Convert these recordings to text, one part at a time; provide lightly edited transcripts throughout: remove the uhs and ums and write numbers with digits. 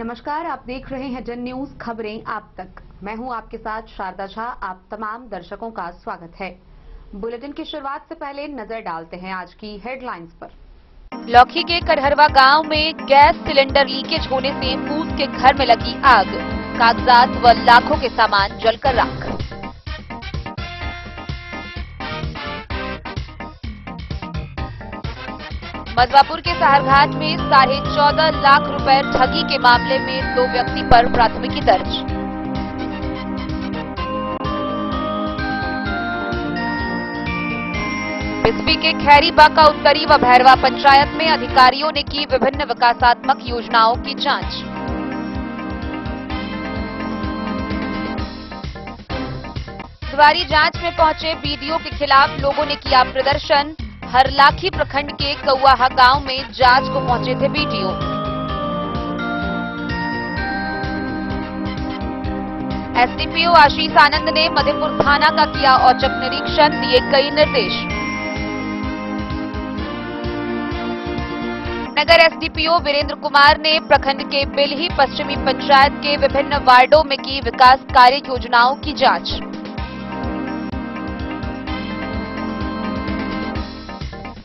नमस्कार, आप देख रहे हैं जन न्यूज खबरें आप तक। मैं हूं आपके साथ शारदा झा। आप तमाम दर्शकों का स्वागत है। बुलेटिन की शुरुआत से पहले नजर डालते हैं आज की हेडलाइंस पर। लौखी के करहरवा गांव में गैस सिलेंडर लीकेज होने से पूत के घर में लगी आग, कागजात व लाखों के सामान जलकर राख। मधवापुर के सहारघाट में 14.5 लाख रुपए ठगी के मामले में 2 व्यक्ति पर प्राथमिकी दर्ज। बिस्फी के खैरीबाका उत्तरी व भैरवा पंचायत में अधिकारियों ने की विभिन्न विकासात्मक योजनाओं की जांच। द्वारी जांच में पहुंचे बीडीओ के खिलाफ लोगों ने किया प्रदर्शन। हरलाखी प्रखंड के कौआहा गांव में जांच को पहुंचे थे बीडीओ। एसडीपीओ आशीष आनंद ने मधेपुर थाना का किया औचक निरीक्षण, दिए कई निर्देश। नगर एसडीपीओ वीरेंद्र कुमार ने प्रखंड के बिलही पश्चिमी पंचायत के विभिन्न वार्डों में की विकास कार्य योजनाओं की जांच।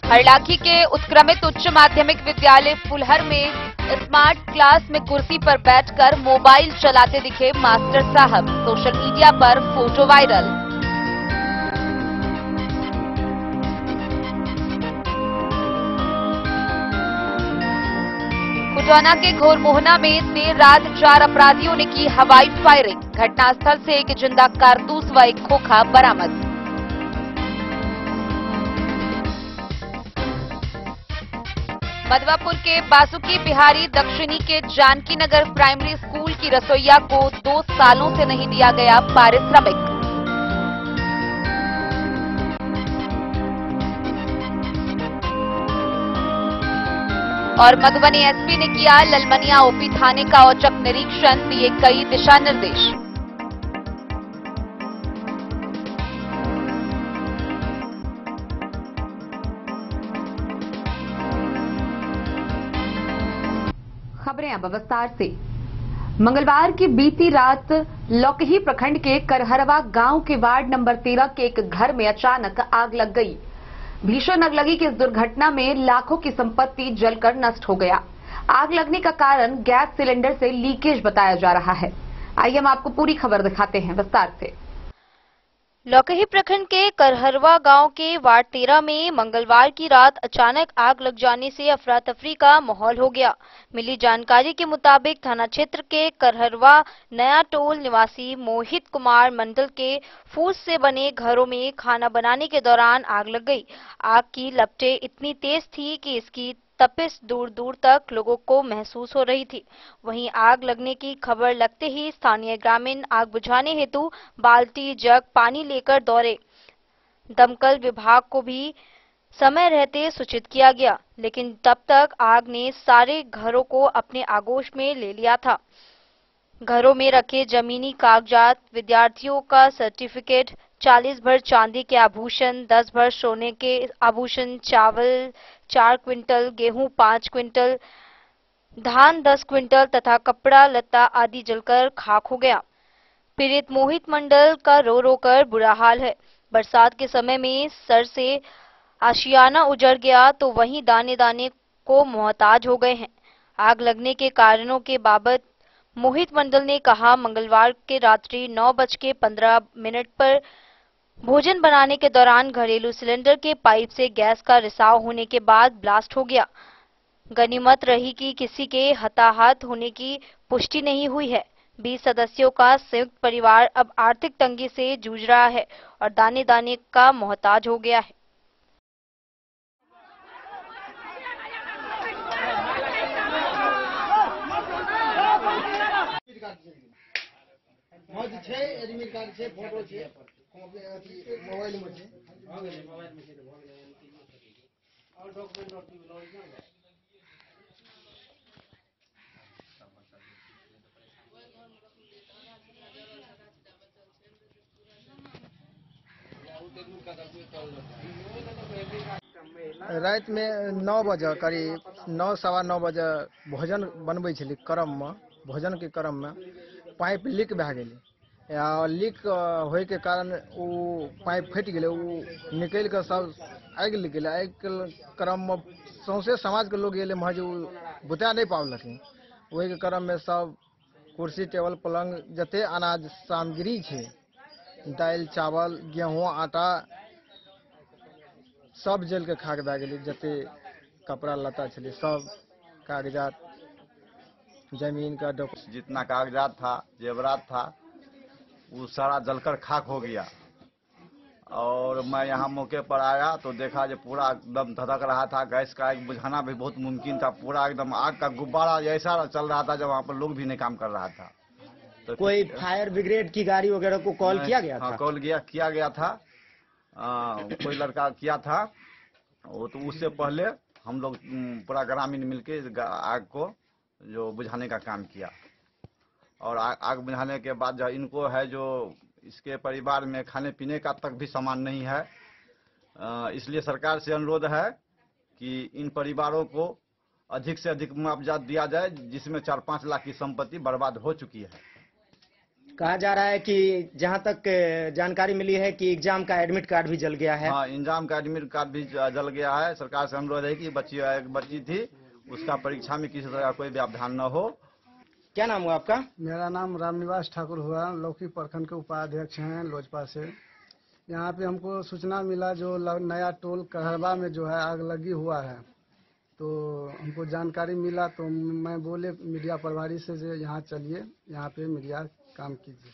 हरलाखी के उत्क्रमित उच्च माध्यमिक विद्यालय फुलहर में स्मार्ट क्लास में कुर्सी पर बैठकर मोबाइल चलाते दिखे मास्टर साहब, सोशल मीडिया पर फोटो वायरल। खुटौना के घोरमोहना में देर रात 4 अपराधियों ने की हवाई फायरिंग, घटनास्थल से एक जिंदा कारतूस व एक खोखा बरामद। मधवापुर के बासुकी बिहारी दक्षिणी के जानकी नगर प्राइमरी स्कूल की रसोइया को 2 सालों से नहीं दिया गया पारिश्रमिक। और मधुबनी एसपी ने किया ललमनिया ओपी थाने का औचक निरीक्षण, दिए कई दिशा निर्देश। खबरें अब विस्तार से। मंगलवार की बीती रात लौकही प्रखंड के करहरवा गांव के वार्ड नंबर 13 के एक घर में अचानक आग लग गई। भीषण अगलगी की इस दुर्घटना में लाखों की संपत्ति जलकर नष्ट हो गया। आग लगने का कारण गैस सिलेंडर से लीकेज बताया जा रहा है। आइए हम आपको पूरी खबर दिखाते हैं विस्तार से। लौकही प्रखंड के करहरवा गांव के वार्ड 13 में मंगलवार की रात अचानक आग लग जाने से अफरा तफरी का माहौल हो गया। मिली जानकारी के मुताबिक थाना क्षेत्र के करहरवा नया टोल निवासी मोहित कुमार मंडल के फूस से बने घरों में खाना बनाने के दौरान आग लग गई। आग की लपटें इतनी तेज थी कि इसकी तपिश दूर दूर तक लोगों को महसूस हो रही थी। वहीं आग लगने की खबर लगते ही स्थानीय ग्रामीण आग बुझाने हेतु बाल्टी जग पानी लेकर दौड़े। दमकल विभाग को भी समय रहते सूचित किया गया, लेकिन तब तक आग ने सारे घरों को अपने आगोश में ले लिया था। घरों में रखे जमीनी कागजात, विद्यार्थियों का सर्टिफिकेट, 40 भर चांदी के आभूषण, 10 भर सोने के आभूषण, चावल 4 क्विंटल, गेहूं 5 क्विंटल, धान 10 क्विंटल तथा कपड़ा लत्ता आदि जलकर खाक हो गया। पीड़ित मोहित मंडल का रो रो कर बुरा हाल है। बरसात के समय में सर से आशियाना उजड़ गया तो वहीं दाने दाने को मोहताज हो गए हैं। आग लगने के कारणों के बाबत मोहित मंडल ने कहा, मंगलवार के रात्रि 9:15 पर भोजन बनाने के दौरान घरेलू सिलेंडर के पाइप से गैस का रिसाव होने के बाद ब्लास्ट हो गया। गनीमत रही कि किसी के हताहत होने की पुष्टि नहीं हुई है। 20 सदस्यों का संयुक्त परिवार अब आर्थिक तंगी से जूझ रहा है और दाने दाने का मोहताज हो गया है। एडमिट कार्ड छे, फोटो छे, मोबाइल में छे, मोबाइल में छे तो भ गेलै और डॉक्यूमेंट ओरिजिनल है। रात में 9 बजे करीब 9 सवा 9 बजे भोजन बनबै छली करम में भोजन के क्रम में पाइप लीक भए गेलै या लीक होय के कारण वो पाइप फट गेलै, वो निकल के सब आगि लग गेलै। आगि के क्रम में सौंसे समाज के लोग एले महज बुता नहीं पावलखिन। वही के क्रम में सब कुर्सी टेबल पलंग जते अनाज सामग्री छै, दाल चावल गेहूं आटा सब जल के खाक भए गेलै। जते कपड़ा लत्ता छलै सब कागजात जमीन का जितना कागजात था जेवरात था वो सारा जलकर खाक हो गया। और मैं यहाँ मौके पर आया तो देखा जो पूरा एकदम धधक रहा था। गैस का आग बुझाना भी बहुत मुमकिन था। पूरा एकदम आग का गुब्बारा ऐसा चल रहा था जब वहाँ पर लोग भी नहीं काम कर रहा था। तो कोई फायर ब्रिगेड की गाड़ी वगैरह को कॉल किया गया था? कॉल किया गया था। कोई लड़का किया था वो, तो उससे पहले हम लोग पूरा ग्रामीण मिलके आग को जो बुझाने का काम किया। और आग बुझाने के बाद जो इनको है जो इसके परिवार में खाने पीने का तक भी सामान नहीं है, इसलिए सरकार से अनुरोध है कि इन परिवारों को अधिक से अधिक मुआवजा दिया जाए, जिसमें 4-5 लाख की संपत्ति बर्बाद हो चुकी है। कहा जा रहा है कि जहां तक जानकारी मिली है कि एग्जाम का एडमिट कार्ड भी जल गया है। हाँ, एग्जाम का एडमिट कार्ड भी जल गया है। सरकार से अनुरोध है कि बच्ची थी उसका परीक्षा में किसी तरह का कोई व्यवधान न हो। क्या नाम हुआ आपका? मेरा नाम रामनिवास ठाकुर हुआ, लौकी प्रखंड के उपाध्यक्ष हैं लोजपा से। यहाँ पे हमको सूचना मिला जो नया टोल करहरवा में जो है आग लगी हुआ है, तो हमको जानकारी मिला तो मैं बोले मीडिया प्रभारी से यहाँ चलिए, यहाँ पे मीडिया काम कीजिए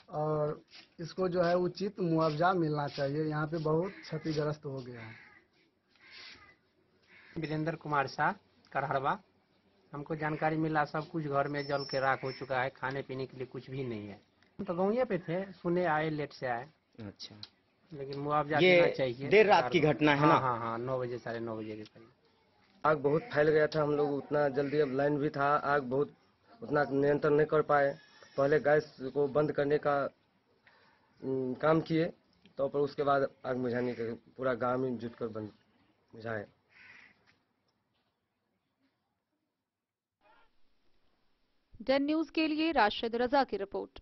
और इसको जो है उचित मुआवजा मिलना चाहिए। यहाँ पे बहुत क्षतिग्रस्त हो गया है। वीरेंद्र कुमार शाह, करहरवा। हमको जानकारी मिला सब कुछ घर में जल के राख हो चुका है, खाने पीने के लिए कुछ भी नहीं है। हम तो गाँव पे थे, सुने आए, लेट से आए। अच्छा, लेकिन मुआवजा देना चाहिए। देर रात की घटना है ना? हाँ, 9 बजे 9:30 बजे के करीब आग बहुत फैल गया था। हम लोग उतना जल्दी, अब लाइन भी था, आग बहुत उतना नियंत्रण नहीं कर पाए। पहले गैस को बंद करने का काम किए, तो पर उसके बाद आग बुझाने के पूरा गांव में जुटकर बंद बुझाए। डन न्यूज के लिए राशिद रजा की रिपोर्ट।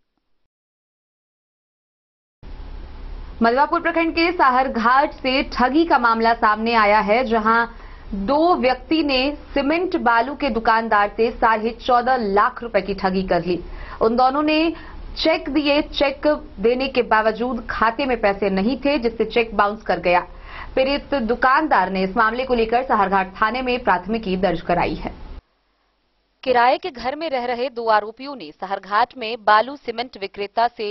मलवापुर प्रखंड के साहरघाट से ठगी का मामला सामने आया है, जहां 2 व्यक्ति ने सीमेंट बालू के दुकानदार से 14.5 लाख रुपए की ठगी कर ली। उन दोनों ने चेक दिए, चेक देने के बावजूद खाते में पैसे नहीं थे, जिससे चेक बाउंस कर गया। पीड़ित दुकानदार ने इस मामले को लेकर साहरघाट थाने में प्राथमिकी दर्ज कराई है। किराए के घर में रह रहे 2 आरोपियों ने साहरघाट में बालू सीमेंट विक्रेता से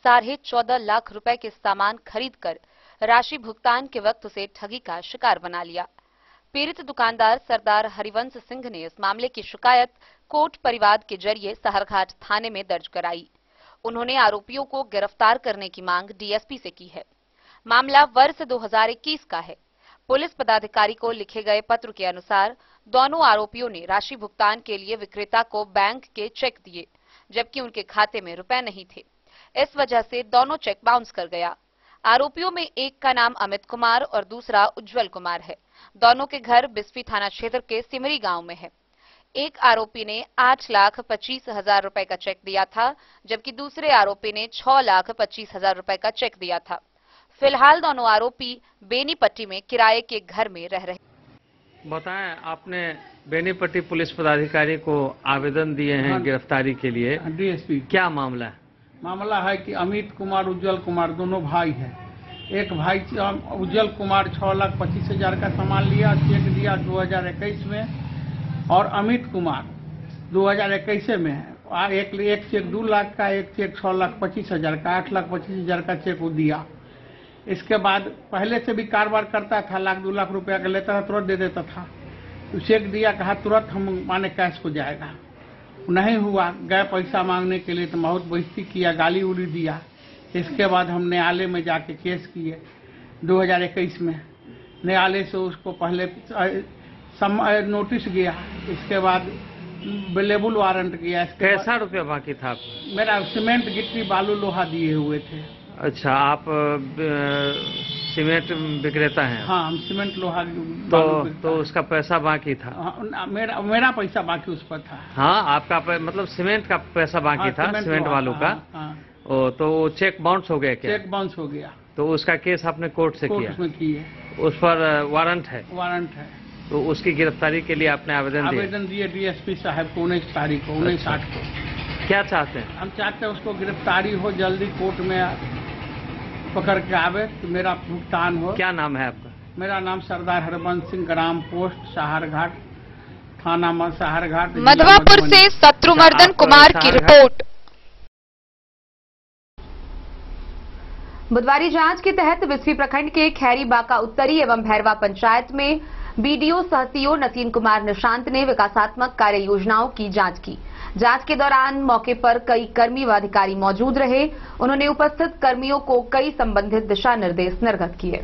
14.5 लाख रुपए के सामान खरीदकर राशि भुगतान के वक्त उसे ठगी का शिकार बना लिया। पीड़ित दुकानदार सरदार हरिवंश सिंह ने इस मामले की शिकायत कोट परिवाद के जरिए साहरघाट थाने में दर्ज कराई। उन्होंने आरोपियों को गिरफ्तार करने की मांग डीएसपी से की है। मामला वर्ष 2021 का है। पुलिस पदाधिकारी को लिखे गए पत्र के अनुसार दोनों आरोपियों ने राशि भुगतान के लिए विक्रेता को बैंक के चेक दिए, जबकि उनके खाते में रुपए नहीं थे। इस वजह से दोनों चेक बाउंस कर गया। आरोपियों में एक का नाम अमित कुमार और दूसरा उज्जवल कुमार है। दोनों के घर बिस्फी थाना क्षेत्र के सिमरी गांव में है। एक आरोपी ने 8,25,000 रुपए का चेक दिया था, जबकि दूसरे आरोपी ने 6,25,000 रुपए का चेक दिया था। फिलहाल दोनों आरोपी बेनीपट्टी में किराए के घर में रह रहे। बताएं, आपने बेनीपट्टी पुलिस पदाधिकारी को आवेदन दिए हैं गिरफ्तारी के लिए। डीएसपी, क्या मामला है? मामला है कि अमित कुमार उज्जवल कुमार दोनों भाई हैं। एक भाई उज्जवल कुमार 6,25,000 का सामान लिया, चेक दिया 2021 में, और अमित कुमार 2021 में है। एक चेक 2 लाख का, एक चेक 6,25,000 का, 8,25,000 का चेक वो दिया। इसके बाद पहले से भी कारोबार करता था, 1-2 लाख रुपया का लेता था, तुरंत दे देता था। तो चेक दिया, कहा तुरंत हम माने कैश हो जाएगा, नहीं हुआ। गए पैसा मांगने के लिए तो बहुत बेइज्जती किया, गाली उड़ी दिया। इसके बाद हम न्यायालय में जाके केस किए 2021 में। न्यायालय से उसको पहले नोटिस गया, इसके बाद अवेलेबल वारंट किया। कैसा रुपया बाकी था? मेरा सीमेंट गिट्टी बालू लोहा दिए हुए थे अच्छा, आप सीमेंट विक्रेता हैं? हाँ, हम सीमेंट लोहा बालू बिकता तो है। उसका पैसा बाकी था? हाँ, मेरा पैसा बाकी उस पर था। हाँ, आपका मतलब सीमेंट का पैसा बाकी हाँ, था, सीमेंट वालों का। हाँ। तो वो चेक बाउंस हो गया क्या? चेक बाउंस हो गया। तो उसका केस आपने कोर्ट से किया? कोर्ट में किए। उस पर वारंट है? वारंट है। तो उसकी गिरफ्तारी के लिए आपने आवेदन दिए डीएसपी साहब को 19 तारीख को, 19/8 को। क्या चाहते हैं? हम चाहते हैं उसको गिरफ्तारी हो, जल्दी कोर्ट में पकड़ के आवे, तो मेरा भुगतान हो। क्या नाम है आपका? मेरा नाम सरदार हरबंस सिंह, ग्राम पोस्ट सहारघाट, थाना सहारघाट, मधवापुर से शत्रुमर्दन कुमार की रिपोर्ट। बुधवारी जांच के तहत बिस्फी प्रखंड के खैरी बाका उत्तरी एवं भैरवा पंचायत में बीडीओ सह सीओ नसीन कुमार निशांत ने विकासात्मक कार्य योजनाओं की जांच की। जांच के दौरान मौके पर कई कर्मी व अधिकारी मौजूद रहे। उन्होंने उपस्थित कर्मियों को कई संबंधित दिशा निर्देश निर्गत किए।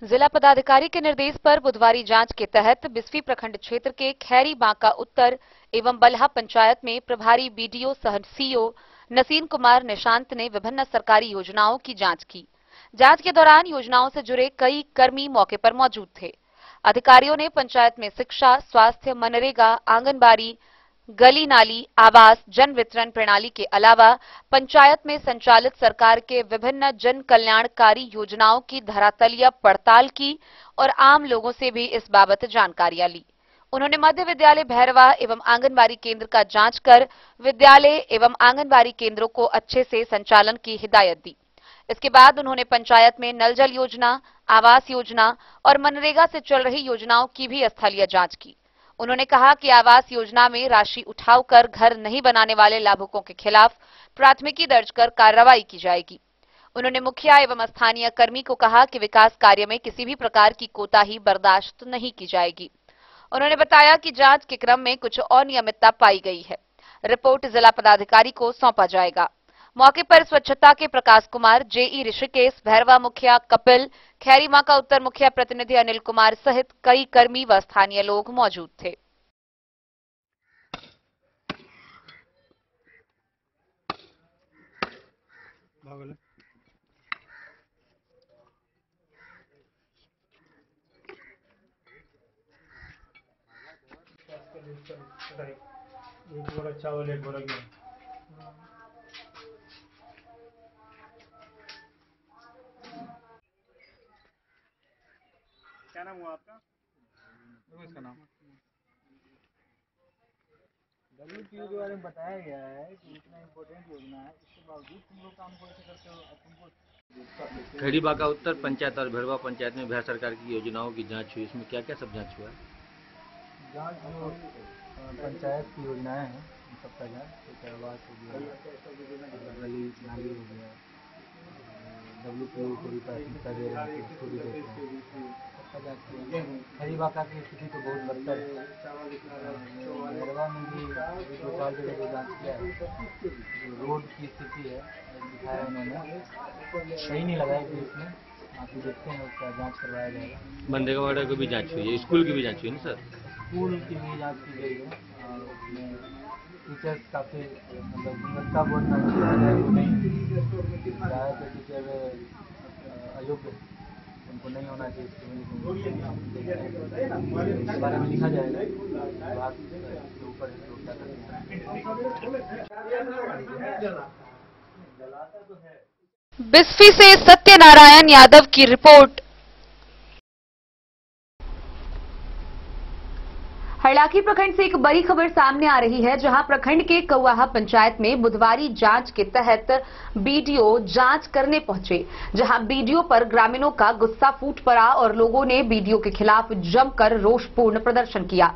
जिला पदाधिकारी के निर्देश पर बुधवारी जांच के तहत बिस्फी प्रखंड क्षेत्र के खैरी बांका उत्तर एवं बल्हा पंचायत में प्रभारी बीडीओ सह सीओ नसीन कुमार निशांत ने विभिन्न सरकारी योजनाओं की जांच की। जांच के दौरान योजनाओं से जुड़े कई कर्मी मौके पर मौजूद थे। अधिकारियों ने पंचायत में शिक्षा, स्वास्थ्य, मनरेगा, आंगनबाड़ी, गली नाली, आवास, जन वितरण प्रणाली के अलावा पंचायत में संचालित सरकार के विभिन्न जन कल्याणकारी योजनाओं की धरातलीय पड़ताल की और आम लोगों से भी इस बाबत जानकारियां ली। उन्होंने मध्य विद्यालय भैरवा एवं आंगनबाड़ी केंद्र का जांच कर विद्यालय एवं आंगनबाड़ी केंद्रों को अच्छे से संचालन की हिदायत दी। इसके बाद उन्होंने पंचायत में नल जल योजना, आवास योजना और मनरेगा से चल रही योजनाओं की भी स्थलीय जांच की। उन्होंने कहा कि आवास योजना में राशि उठाकर घर नहीं बनाने वाले लाभुकों के खिलाफ प्राथमिकी दर्ज कर कार्रवाई की जाएगी। उन्होंने मुखिया एवं स्थानीय कर्मी को कहा कि विकास कार्य में किसी भी प्रकार की कोताही बर्दाश्त नहीं की जाएगी। उन्होंने बताया कि जांच के क्रम में कुछ अनियमितता पाई गई है। रिपोर्ट जिला पदाधिकारी को सौंपा जाएगा। मौके पर स्वच्छता के प्रकाश कुमार, जेई ऋषिकेश, भैरवा मुखिया कपिल, खैरी माका उत्तर मुखिया प्रतिनिधि अनिल कुमार सहित कई कर्मी व स्थानीय लोग मौजूद थे। एक बोरा चावल, एक बोरा गेहूं। क्या नाम हुआ आपका? इसका नाम WPO के बारे में बताया गया है कि इतना इम्पोर्टेंट योजना है, इसके बावजूद तुम लोग काम कैसे करते हो? तुमको खैरी बाका उत्तर पंचायत और भैरवा पंचायत में बिहार सरकार की योजनाओं की जांच हुई, इसमें क्या क्या सब जांच हुआ? जांच जो पंचायत की योजनाएं हैं उन सबका जांच, आवास हो गया, गली नाली हो गया, WPO को भी प्राथमिकता दे रहे हैं, उसको भी देते हैं, सबका जांच किया। खैरी बाका की स्थिति तो बहुत बदतर है। भैरवा में भी 2-4 जगह जो जाँच किया है, रोड की स्थिति है दिखाया उन्होंने, सही नहीं लगा कि इसमें आप देखते हैं, उसका जांच करवाया जाएगा। मनरेगा वगैरह की भी जांच हुई है, स्कूल की भी जांच हुई है ना सर? स्कूल की भी जांच की गई है और उसमें टीचर्स काफ़ी मतलब गुणवत्ता बहुत नहीं चाहे तो टीचर अयोग्य, उनको नहीं होना चाहिए इसके बारे में लिखा जाएगा। विभाग के ऊपर बिस्फी से सत्यनारायण यादव की रिपोर्ट। हरलाखी प्रखंड से एक बड़ी खबर सामने आ रही है, जहां प्रखंड के कौवाहा पंचायत में बुधवारी जांच के तहत बीडीओ जांच करने पहुंचे, जहां बीडीओ पर ग्रामीणों का गुस्सा फूट पड़ा और लोगों ने बीडीओ के खिलाफ जमकर रोषपूर्ण प्रदर्शन किया।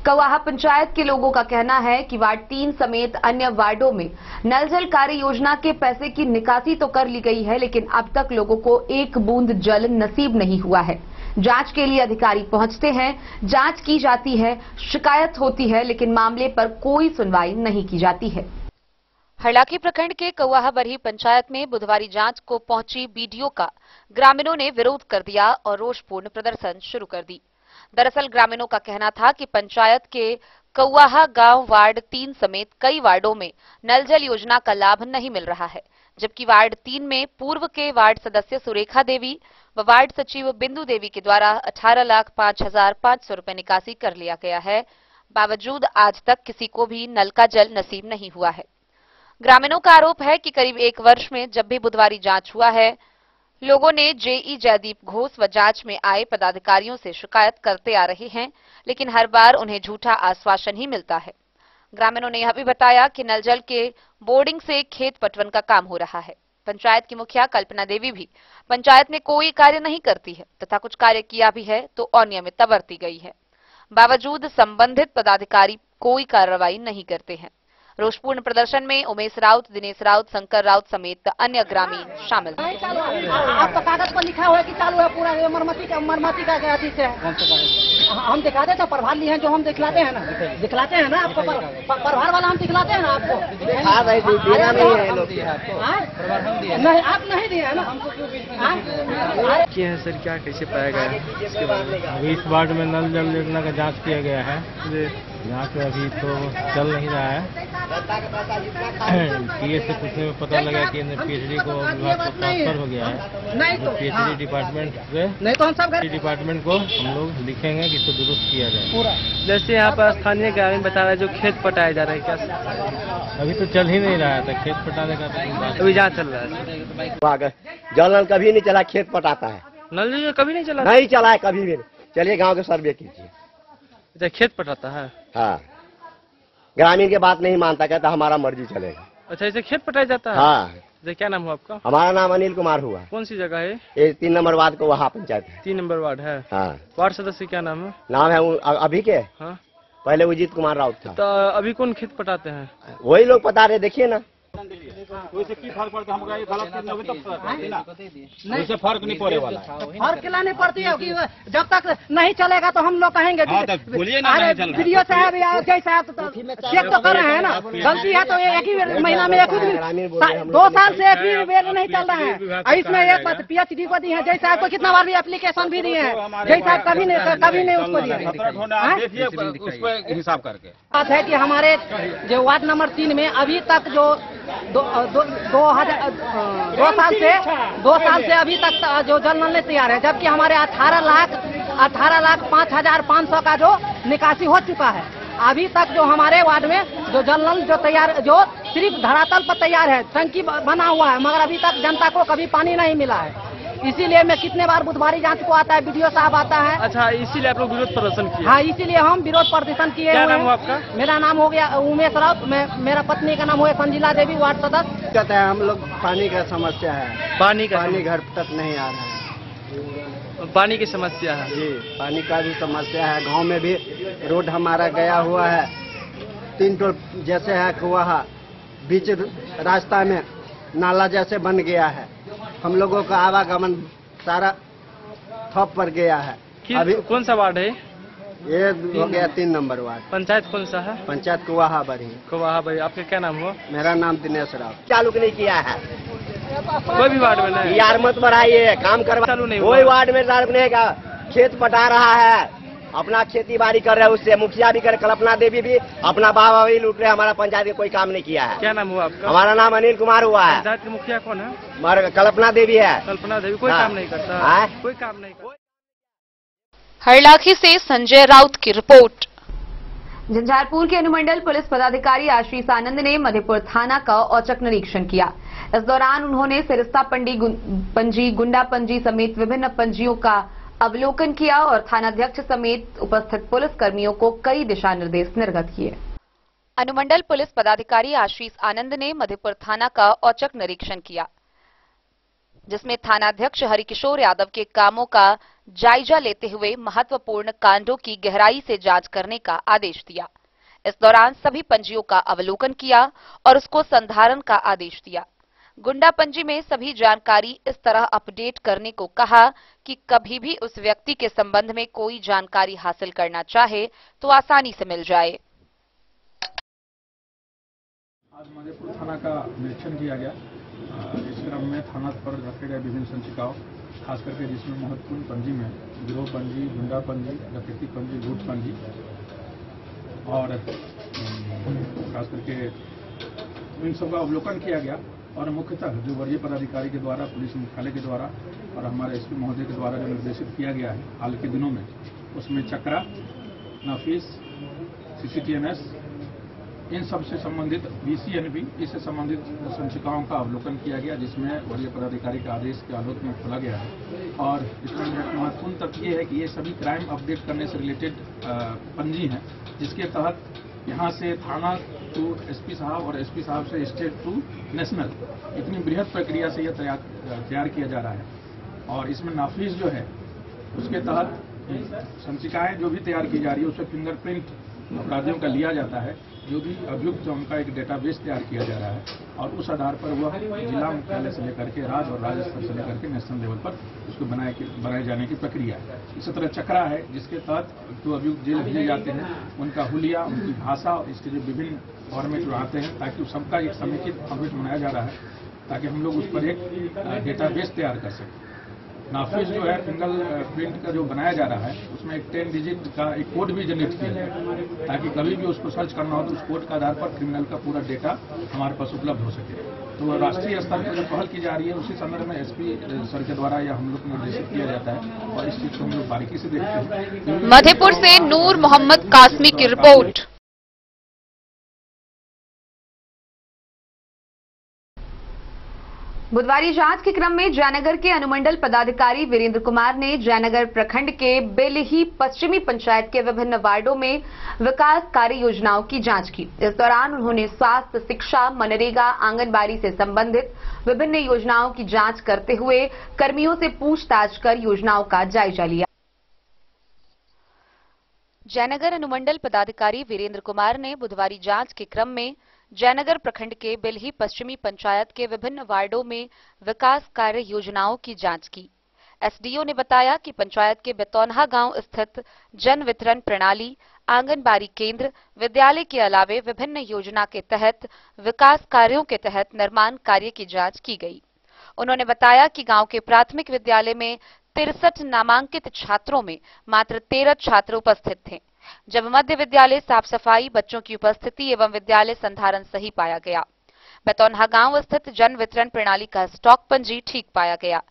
कौवाहा पंचायत के लोगों का कहना है कि वार्ड 3 समेत अन्य वार्डों में नल जल कार्य योजना के पैसे की निकासी तो कर ली गई है, लेकिन अब तक लोगों को एक बूंद जल नसीब नहीं हुआ है। जांच के लिए अधिकारी पहुंचते हैं, जांच की जाती है, शिकायत होती है, लेकिन मामले पर कोई सुनवाई नहीं की जाती है। हरलाखी प्रखंड के कौवाहा बरही पंचायत में बुधवारी जांच को पहुंची बीडीओ का ग्रामीणों ने विरोध कर दिया और रोषपूर्ण प्रदर्शन शुरू कर दी। दरअसल ग्रामीणों का कहना था कि पंचायत के कौवाहा गांव वार्ड 3 समेत कई वार्डों में नल जल योजना का लाभ नहीं मिल रहा है, जबकि वार्ड 3 में पूर्व के वार्ड सदस्य सुरेखा देवी व वार्ड सचिव बिंदु देवी के द्वारा 18,05,500 रुपए निकासी कर लिया गया है। बावजूद आज तक किसी को भी नल का जल नसीब नहीं हुआ है। ग्रामीणों का आरोप है कि करीब 1 वर्ष में जब भी बुधवारी जांच हुआ है, लोगों ने जेई जयदीप घोष व जांच में आए पदाधिकारियों से शिकायत करते आ रहे हैं, लेकिन हर बार उन्हें झूठा आश्वासन ही मिलता है। ग्रामीणों ने यह भी बताया कि नल जल के बोर्डिंग से खेत पटवन का काम हो रहा है। पंचायत की मुखिया कल्पना देवी भी पंचायत में कोई कार्य नहीं करती है तथा कुछ कार्य किया भी है तो अनियमितता बरती गई है। बावजूद संबंधित पदाधिकारी कोई कार्रवाई नहीं करते हैं। रोषपूर्ण प्रदर्शन में उमेश राउत, दिनेश राउत, शंकर राउत समेत अन्य ग्रामीण शामिल थे। आपका कागज पर लिखा हुआ है कि चालू है पूरा मरम्मती का अथी से हम दिखा देते हैं। प्रभार लिए हैं जो हम दिखलाते हैं ना आपको प्रभार वाला हम दिखलाते हैं ना आपको। नहीं आप नहीं दिए है ना। किए हैं सर, क्या कैसे पाया गया इसके बारे में? अभी इस वार्ड में नल जल योजना का जांच किया गया है। यहाँ पे अभी तो चल नहीं रहा है। पीएस से पूछने में पता लगा कि पीएचडी को विभाग को ट्रांसफर हो गया है। तो पीएचडी डिपार्टमेंट से नहीं तो हम सब डिपार्टमेंट को हम लोग लिखेंगे कि इसको दुरुस्त किया जाए पूरा। जैसे यहाँ पर स्थानीय ग्रामीण बता रहे हैं जो खेत पटाया जा रहा है, क्या अभी तो चल ही नहीं रहा है। खेत पटाने का अभी जहाँ चल रहा है। जल नल कभी नहीं चला, खेत पटाता है। नल कभी नहीं चला? नहीं चला है कभी भी। चलिए गाँव के सर्वे कीजिए। अच्छा, खेत पटाता है? हाँ, ग्रामीण के बात नहीं मानता, कहता हमारा मर्जी चलेगा। अच्छा, इसे खेत पटाया जाता है? हाँ। क्या नाम हुआ आपका? हमारा नाम अनिल कुमार हुआ। कौन सी जगह है ये? 3 नंबर वार्ड को वहाँ पंचायत है। 3 नंबर वार्ड है। हाँ। वार्ड सदस्य क्या नाम है? नाम है अभी के? हाँ। पहले उजित कुमार राउत था। तो अभी कौन खेत पटाते हैं? वही लोग पता रहे, देखिए ना। फर्क नहीं पड़े वाला। फर्क क्या नहीं पड़ती है कि जब तक नहीं चलेगा तो हम लोग कहेंगे। वीडियो साहब जैसा चेक तो कर रहे हैं ना, गलती है तो एक ही महीना में 2 साल से एक भी बेर नहीं चल रहा है। इसमें एक बात पीएचडी को दी है, जैसा आपको कितना बार भी एप्लीकेशन भी दिए हैं, जैसा कभी नहीं उसको दिए। हिसाब करके बात है कि हमारे जो वार्ड नंबर 3 में अभी तक जो 2 साल से अभी तक जो जल नल नहीं तैयार है, जबकि हमारे 18,05,500 का जो निकासी हो चुका है। अभी तक जो हमारे वार्ड में जो जल नल जो सिर्फ धरातल पर तैयार है, टंकी बना हुआ है, मगर अभी तक जनता को कभी पानी नहीं मिला है। इसीलिए मैं कितने बार बुधवारी जांच को आता है, वीडियो साहब आता है। अच्छा, इसीलिए आप लोग विरोध प्रदर्शन किए? हाँ, इसीलिए हम विरोध प्रदर्शन किए। क्या नाम हुआ आपका? मेरा नाम हो गया उमेश राउत। मेरा पत्नी का नाम हुआ संजीला देवी, वार्ड सदस्य। कहते हैं हम लोग पानी का समस्या है। पानी घर तक नहीं आ रहा है। पानी की समस्या है जी, पानी का भी समस्या है। गांव में भी रोड हमारा गया हुआ है, 3 टोल जैसे है, कुआं बीच रास्ता में नाला जैसे बन गया है। हम लोगों का आवागमन सारा ठप पर गया है। अभी कौन सा वार्ड है ये? हो गया 3 नंबर वार्ड। पंचायत कौन सा है? पंचायत कुआहा बड़ी। आपका क्या नाम हुआ? मेरा नाम दिनेश राव। चालू नहीं किया है कोई भी वार्ड में नहीं। यार मत बढ़ाइए, काम करवा। चालू नहीं कोई वार्ड में चालू नहीं का। खेत पटा रहा है, अपना खेती बाड़ी कर रहे हैं, उससे मुखिया भी करे, कल्पना देवी भी अपना बाबा भी लूट रहे। हमारा पंचायत में कोई काम नहीं किया है। क्या नाम हुआ आपका? हमारा नाम अनिल कुमार हुआ है। पंचायत की मुखिया कौन है? हमारा कल्पना देवी है। कल्पना देवी कोई काम नहीं करता है? कोई काम नहीं करता। हरलाखी से संजय राउत की रिपोर्ट। झंझारपुर के अनुमंडल पुलिस पदाधिकारी आशीष आनंद ने मधेपुर थाना का औचक निरीक्षण किया। इस दौरान उन्होंने सिरस्ता पंजी, गुंडा पंजी समेत विभिन्न पंजियों का अवलोकन किया और थानाध्यक्ष समेत उपस्थित पुलिस कर्मियों को कई दिशा निर्देश निर्गत किए। अनुमंडल पुलिस पदाधिकारी आशीष आनंद ने मधेपुर थाना का औचक निरीक्षण किया, जिसमें थानाध्यक्ष हरिकिशोर यादव के कामों का जायजा लेते हुए महत्वपूर्ण कांडों की गहराई से जांच करने का आदेश दिया। इस दौरान सभी पंजियों का अवलोकन किया और उसको संधारण का आदेश दिया। गुंडा पंजी में सभी जानकारी इस तरह अपडेट करने को कहा कि कभी भी उस व्यक्ति के संबंध में कोई जानकारी हासिल करना चाहे तो आसानी से मिल जाए। आज मधेपुर थाना का निरीक्षण किया गया। इस क्रम में थाना पर रखे गए विभिन्न संचिकाओं, खास करके जिसमें महत्वपूर्ण पंजी में गिरोह पंजी, गुंडा पंजी, डकैती पंजी, लूट पंजी और खास करके इन सबका अवलोकन किया गया और मुख्यतः जो वरीय पदाधिकारी के द्वारा, पुलिस मुख्यालय के द्वारा और हमारे एसपी महोदय के द्वारा जो निर्देशित किया गया है हाल के दिनों में, उसमें चक्रा, नफीस, CCTMS, इन सब से संबंधित VCNB, इससे संबंधित संचिकाओं का अवलोकन किया गया, जिसमें वरीय पदाधिकारी के आदेश के आलोक में खोला गया है। और इसमें महत्वपूर्ण तथ्य ये है कि ये सभी क्राइम अपडेट करने से रिलेटेड पंजी हैं, जिसके तहत यहाँ से थाना टू SP साहब और SP साहब से स्टेट टू नेशनल, इतनी बृहद प्रक्रिया से यह तैयार किया जा रहा है। और इसमें नाफीस जो है उसके तहत संचिकाएं जो भी तैयार की जा रही है उसमें फिंगरप्रिंट अपराधियों का लिया जाता है, जो भी अभियुक्त उनका एक डेटाबेस तैयार किया जा रहा है और उस आधार पर वह जिला मुख्यालय से लेकर के राज्य और राज्य स्तर से लेकर के नेशनल लेवल पर उसको बनाए जाने की प्रक्रिया है। इसी तरह चक्रा है, जिसके तहत जो अभियुक्त जेल भेजे जाते हैं उनका हुलिया, उनकी भाषा और इसके जो विभिन्न फॉर्मेट आते हैं, ताकि सबका एक समेकित फॉर्मेट बनाया जा रहा है, ताकि हम लोग उस पर एक डेटाबेस तैयार कर सकें। नाफिस जो है फिंगर प्रिंट का जो बनाया जा रहा है, उसमें एक 10 डिजिट का एक कोड भी जनरेट किया जाए, ताकि कभी भी उसको सर्च करना हो तो उस कोड के आधार पर क्रिमिनल का पूरा डेटा हमारे पास उपलब्ध हो सके। तो राष्ट्रीय स्तर पर जो पहल की जा रही है उसी संदर्भ में SP सर के द्वारा या हम लोग को निर्देशित किया जाता है और इस चीज को हम लोग बारीकी से देखते हैं। मधेपुर से नूर मोहम्मद कासमी की रिपोर्ट। बुधवारी जांच के क्रम में जयनगर के अनुमंडल पदाधिकारी वीरेंद्र कुमार ने जयनगर प्रखंड के बेलही पश्चिमी पंचायत के विभिन्न वार्डों में विकास कार्य योजनाओं की जांच की। इस दौरान उन्होंने स्वास्थ्य, शिक्षा, मनरेगा, आंगनबाड़ी से संबंधित विभिन्न योजनाओं की जांच करते हुए कर्मियों से पूछताछ कर योजनाओं का जायजा लिया। जयनगर अनुमंडल पदाधिकारी वीरेंद्र कुमार ने बुधवारी जांच के क्रम में जयनगर प्रखंड के बेलही पश्चिमी पंचायत के विभिन्न वार्डों में विकास कार्य योजनाओं की जांच की। SDO ने बताया कि पंचायत के बेतौनहा गांव स्थित जन वितरण प्रणाली, आंगनबाड़ी केंद्र, विद्यालय के अलावे विभिन्न योजना के तहत विकास कार्यों के तहत निर्माण कार्य की जांच की गई। उन्होंने बताया कि गांव के प्राथमिक विद्यालय में 63 नामांकित छात्रों में मात्र 13 छात्र उपस्थित थे, जब मध्य विद्यालय साफ सफाई, बच्चों की उपस्थिति एवं विद्यालय संधारण सही पाया गया। बेतौनहा गांव स्थित जन वितरण प्रणाली का स्टॉक पंजी ठीक पाया गया।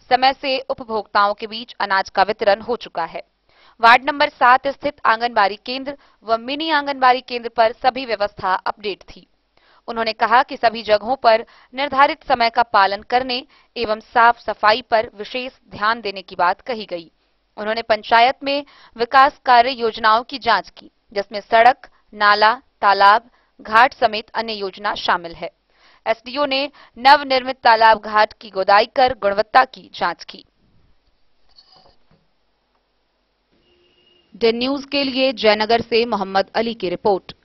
समय से उपभोक्ताओं के बीच अनाज का वितरण हो चुका है। वार्ड नंबर 7 स्थित आंगनबाड़ी केंद्र व मिनी आंगनबाड़ी केंद्र पर सभी व्यवस्था अपडेट थी। उन्होंने कहा कि सभी जगहों पर निर्धारित समय का पालन करने एवं साफ सफाई पर विशेष ध्यान देने की बात कही गई। उन्होंने पंचायत में विकास कार्य योजनाओं की जांच की, जिसमें सड़क, नाला, तालाब, घाट समेत अन्य योजना शामिल है। SDO ने नवनिर्मित तालाब घाट की गोदाई कर गुणवत्ता की जांच की। डे न्यूज के लिए जयनगर से मोहम्मद अली की रिपोर्ट।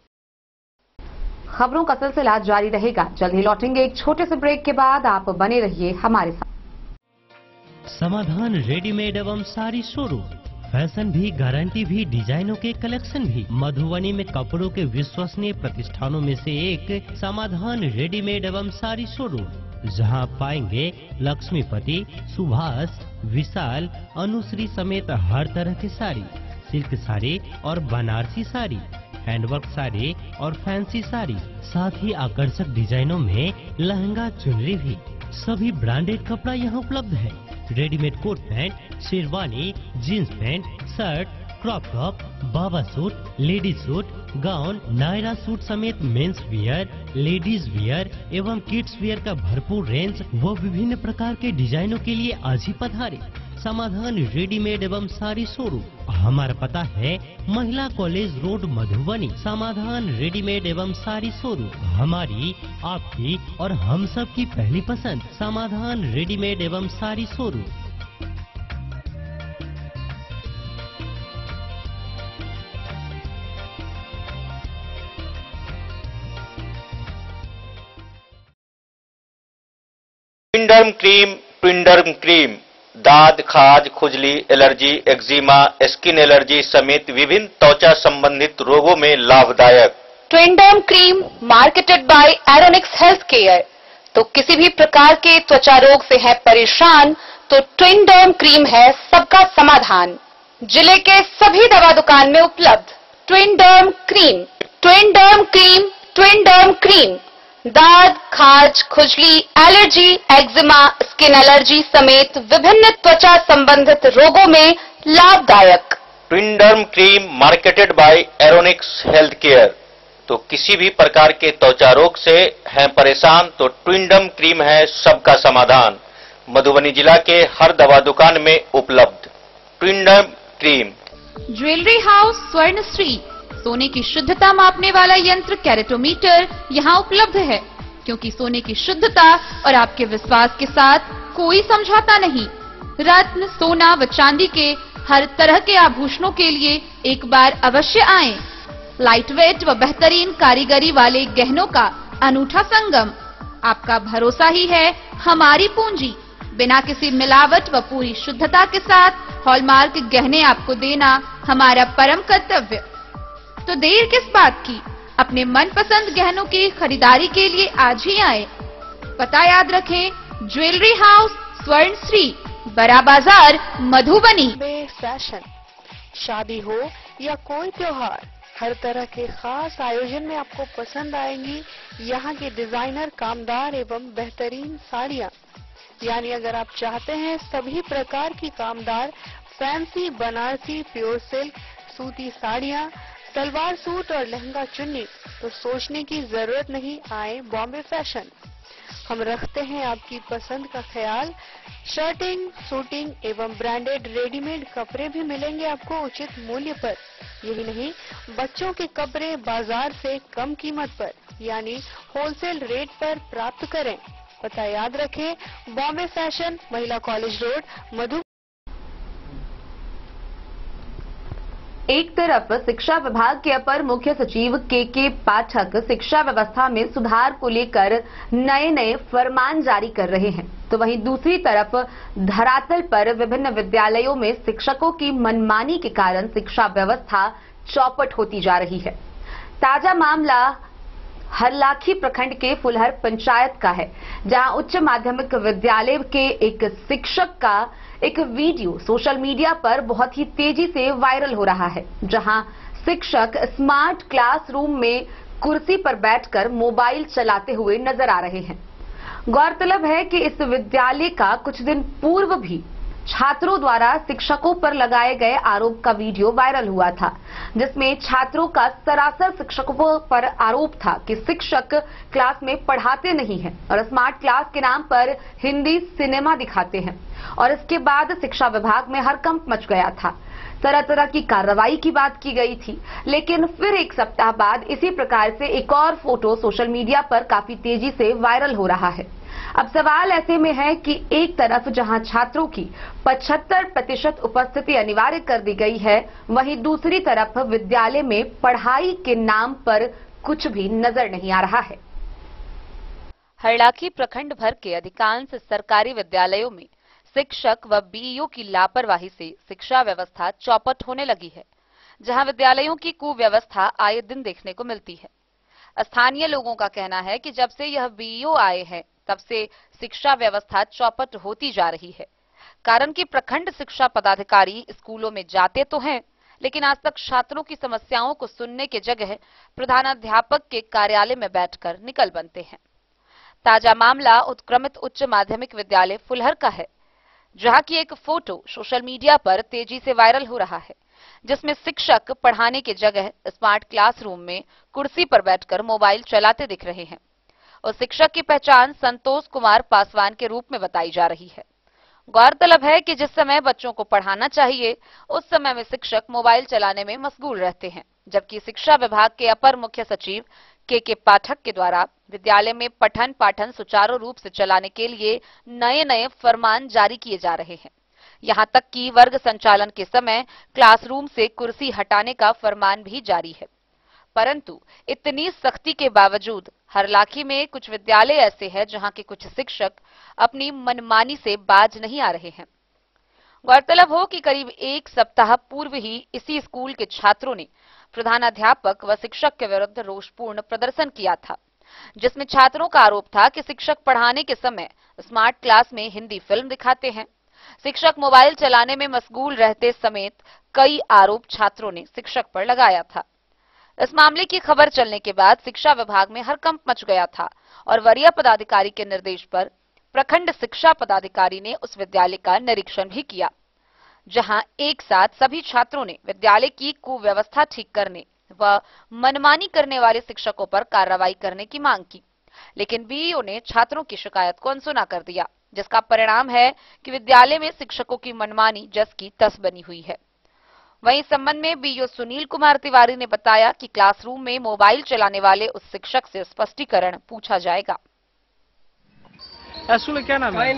खबरों का सिलसिला जारी रहेगा। जल्द ही लौटेंगे एक छोटे से ब्रेक के बाद। आप बने रहिए हमारे साथ। समाधान रेडीमेड एवं साड़ी शोरूम, फैशन भी, गारंटी भी, डिजाइनों के कलेक्शन भी। मधुबनी में कपड़ों के विश्वसनीय प्रतिष्ठानों में से एक समाधान रेडीमेड एवं साड़ी शोरूम, जहां आप पाएंगे लक्ष्मीपति, सुभाष, विशाल, अनुश्री समेत हर तरह की साड़ी, सिल्क साड़ी और बनारसी साड़ी, हैंडवर्क साड़ी और फैंसी साड़ी, साथ ही आकर्षक डिजाइनों में लहंगा, चुनरी भी। सभी ब्रांडेड कपड़ा यहाँ उपलब्ध है। Readymade coat pant, sherwani, jeans pant, shirt, crop top, baba suit, ladies suit, gown, Naira suit समेत मेंस वियर, लेडीज वियर एवं किड्स वियर का भरपूर रेंज व विभिन्न प्रकार के डिजाइनों के लिए आज ही पधारे। समाधान रेडीमेड एवं साड़ी शोरूम, हमारा पता है महिला कॉलेज रोड, मधुबनी। समाधान रेडीमेड एवं साड़ी शोरूम, हमारी, आपकी और हम सब की पहली पसंद। समाधान रेडीमेड एवं साड़ी शोरूम। ट्विंडर्म क्रीम दाद, खाज, खुजली, एलर्जी, एक्जिमा, स्किन एलर्जी समेत विभिन्न त्वचा संबंधित रोगों में लाभदायक। Twinderm cream marketed by Aeronix health care. तो किसी भी प्रकार के त्वचा रोग से है परेशान तो ट्विंडर्म क्रीम है सबका समाधान। जिले के सभी दवा दुकान में उपलब्ध ट्विंडर्म क्रीम। ट्विंडर्म क्रीम, ट्विंडर्म क्रीम दाद, खाज, खुजली, एलर्जी, एक्जिमा, स्किन एलर्जी समेत विभिन्न त्वचा संबंधित रोगों में लाभदायक। Twinderm cream marketed by Aeronix health care. तो किसी भी प्रकार के त्वचा रोग से हैं परेशान तो ट्विनडर्म क्रीम है सबका समाधान। मधुबनी जिला के हर दवा दुकान में उपलब्ध ट्विनडर्म क्रीम। ज्वेलरी हाउस स्वर्णश्री, सोने की शुद्धता मापने वाला यंत्र कैरेटोमीटर यहाँ उपलब्ध है, क्योंकि सोने की शुद्धता और आपके विश्वास के साथ कोई समझौता नहीं। रत्न, सोना व चांदी के हर तरह के आभूषणों के लिए एक बार अवश्य आएं। लाइट वेट व बेहतरीन कारीगरी वाले गहनों का अनूठा संगम। आपका भरोसा ही है हमारी पूंजी। बिना किसी मिलावट व पूरी शुद्धता के साथ हॉलमार्क गहने आपको देना हमारा परम कर्तव्य। तो देर किस बात की, अपने मनपसंद गहनों की खरीदारी के लिए आज ही आए। पता याद रखें, ज्वेलरी हाउस स्वर्णश्री, बड़ा बाजार, मधुबनी। फैशन, शादी हो या कोई त्योहार, हर तरह के खास आयोजन में आपको पसंद आएंगी यहाँ की डिजाइनर, कामदार एवं बेहतरीन साड़ियाँ। यानी अगर आप चाहते हैं सभी प्रकार की कामदार, फैंसी, बनारसी, प्योर सिल्क, सूती साड़ियाँ, सलवार सूट और लहंगा चुन्नी, तो सोचने की जरूरत नहीं, आए बॉम्बे फैशन। हम रखते हैं आपकी पसंद का ख्याल। शर्टिंग, सूटिंग एवं ब्रांडेड रेडीमेड कपड़े भी मिलेंगे आपको उचित मूल्य पर। यही नहीं, बच्चों के कपड़े बाजार से कम कीमत पर यानी होलसेल रेट पर प्राप्त करें। पता याद रखें, बॉम्बे फैशन, महिला कॉलेज रोड, मधु। एक तरफ शिक्षा विभाग के अपर मुख्य सचिव के पाठक शिक्षा व्यवस्था में सुधार को लेकर नए नए फरमान जारी कर रहे हैं, तो वहीं दूसरी तरफ धरातल पर विभिन्न विद्यालयों में शिक्षकों की मनमानी के कारण शिक्षा व्यवस्था चौपट होती जा रही है। ताजा मामला हरलाखी प्रखंड के फुलहर पंचायत का है, जहां उच्च माध्यमिक विद्यालय के एक शिक्षक का एक वीडियो सोशल मीडिया पर बहुत ही तेजी से वायरल हो रहा है, जहां शिक्षक स्मार्ट क्लासरूम में कुर्सी पर बैठकर मोबाइल चलाते हुए नजर आ रहे हैं। गौरतलब है कि इस विद्यालय का कुछ दिन पूर्व भी छात्रों द्वारा शिक्षकों पर लगाए गए आरोप का वीडियो वायरल हुआ था, जिसमें छात्रों का सरासर शिक्षकों पर आरोप था कि शिक्षक क्लास में पढ़ाते नहीं हैं और स्मार्ट क्लास के नाम पर हिंदी सिनेमा दिखाते हैं। और इसके बाद शिक्षा विभाग में हड़कंप मच गया था, तरह तरह की कार्रवाई की बात की गई थी। लेकिन फिर एक सप्ताह बाद इसी प्रकार से एक और फोटो सोशल मीडिया पर काफी तेजी से वायरल हो रहा है। अब सवाल ऐसे में है कि एक तरफ जहां छात्रों की 75% उपस्थिति अनिवार्य कर दी गई है, वहीं दूसरी तरफ विद्यालय में पढ़ाई के नाम पर कुछ भी नजर नहीं आ रहा है। हरलाखी प्रखंड भर के अधिकांश सरकारी विद्यालयों में शिक्षक व बीईओ की लापरवाही से शिक्षा व्यवस्था चौपट होने लगी है, जहां विद्यालयों की कुव्यवस्था आए दिन देखने को मिलती है। स्थानीय लोगों का कहना है कि जब से यह बीईओ आए हैं, तब से शिक्षा व्यवस्था चौपट होती जा रही है। कारण कि प्रखंड शिक्षा पदाधिकारी स्कूलों में जाते तो हैं, लेकिन आज तक छात्रों की समस्याओं को सुनने के जगह प्रधानाध्यापक के कार्यालय में बैठकर निकल बनते हैं। ताजा मामला उत्क्रमित उच्च माध्यमिक विद्यालय फुलहर का है, जहां की एक फोटो सोशल मीडिया पर तेजी से वायरल हो रहा है, जिसमें शिक्षक पढ़ाने की जगह स्मार्ट क्लासरूम में कुर्सी पर बैठकर मोबाइल चलाते दिख रहे हैं। और शिक्षक की पहचान संतोष कुमार पासवान के रूप में बताई जा रही है। गौरतलब है कि जिस समय बच्चों को पढ़ाना चाहिए, उस समय में शिक्षक मोबाइल चलाने में मशगूल रहते हैं, जबकि शिक्षा विभाग के अपर मुख्य सचिव के पाठक के द्वारा विद्यालय में पठन पाठन सुचारू रूप से चलाने के लिए नए नए फरमान जारी किए जा रहे हैं। यहां तक कि वर्ग संचालन के समय क्लासरूम से कुर्सी हटाने का फरमान भी जारी है। परंतु इतनी सख्ती के बावजूद हरलाखी में कुछ विद्यालय ऐसे हैं जहां के कुछ शिक्षक अपनी मनमानी से बाज नहीं आ रहे हैं। गौरतलब हो कि करीब एक सप्ताह पूर्व ही इसी स्कूल के छात्रों ने प्रधानाध्यापक व शिक्षक के विरुद्ध रोषपूर्ण प्रदर्शन किया था, जिसमें छात्रों का आरोप था कि शिक्षक पढ़ाने के समय स्मार्ट क्लास में हिंदी फिल्म दिखाते हैं, शिक्षक मोबाइल चलाने में मशगूल रहते समेत कई आरोप छात्रों ने शिक्षक पर लगाया था। इस मामले की खबर चलने के बाद शिक्षा विभाग में हड़कंप मच गया था और वरीय पदाधिकारी के निर्देश पर प्रखंड शिक्षा पदाधिकारी ने उस विद्यालय का निरीक्षण भी किया, जहां एक साथ सभी छात्रों ने विद्यालय की कुव्यवस्था ठीक करने व मनमानी करने वाले शिक्षकों पर कार्रवाई करने की मांग की। लेकिन बीईओ ने छात्रों की शिकायत को अनसुना कर दिया, जिसका परिणाम है कि विद्यालय में शिक्षकों की मनमानी जस की तस बनी हुई है। वहीं इस संबंध में बीईओ सुनील कुमार तिवारी ने बताया कि क्लासरूम में मोबाइल चलाने वाले उस शिक्षक से स्पष्टीकरण पूछा जाएगा। स्कूल क्या नाम है?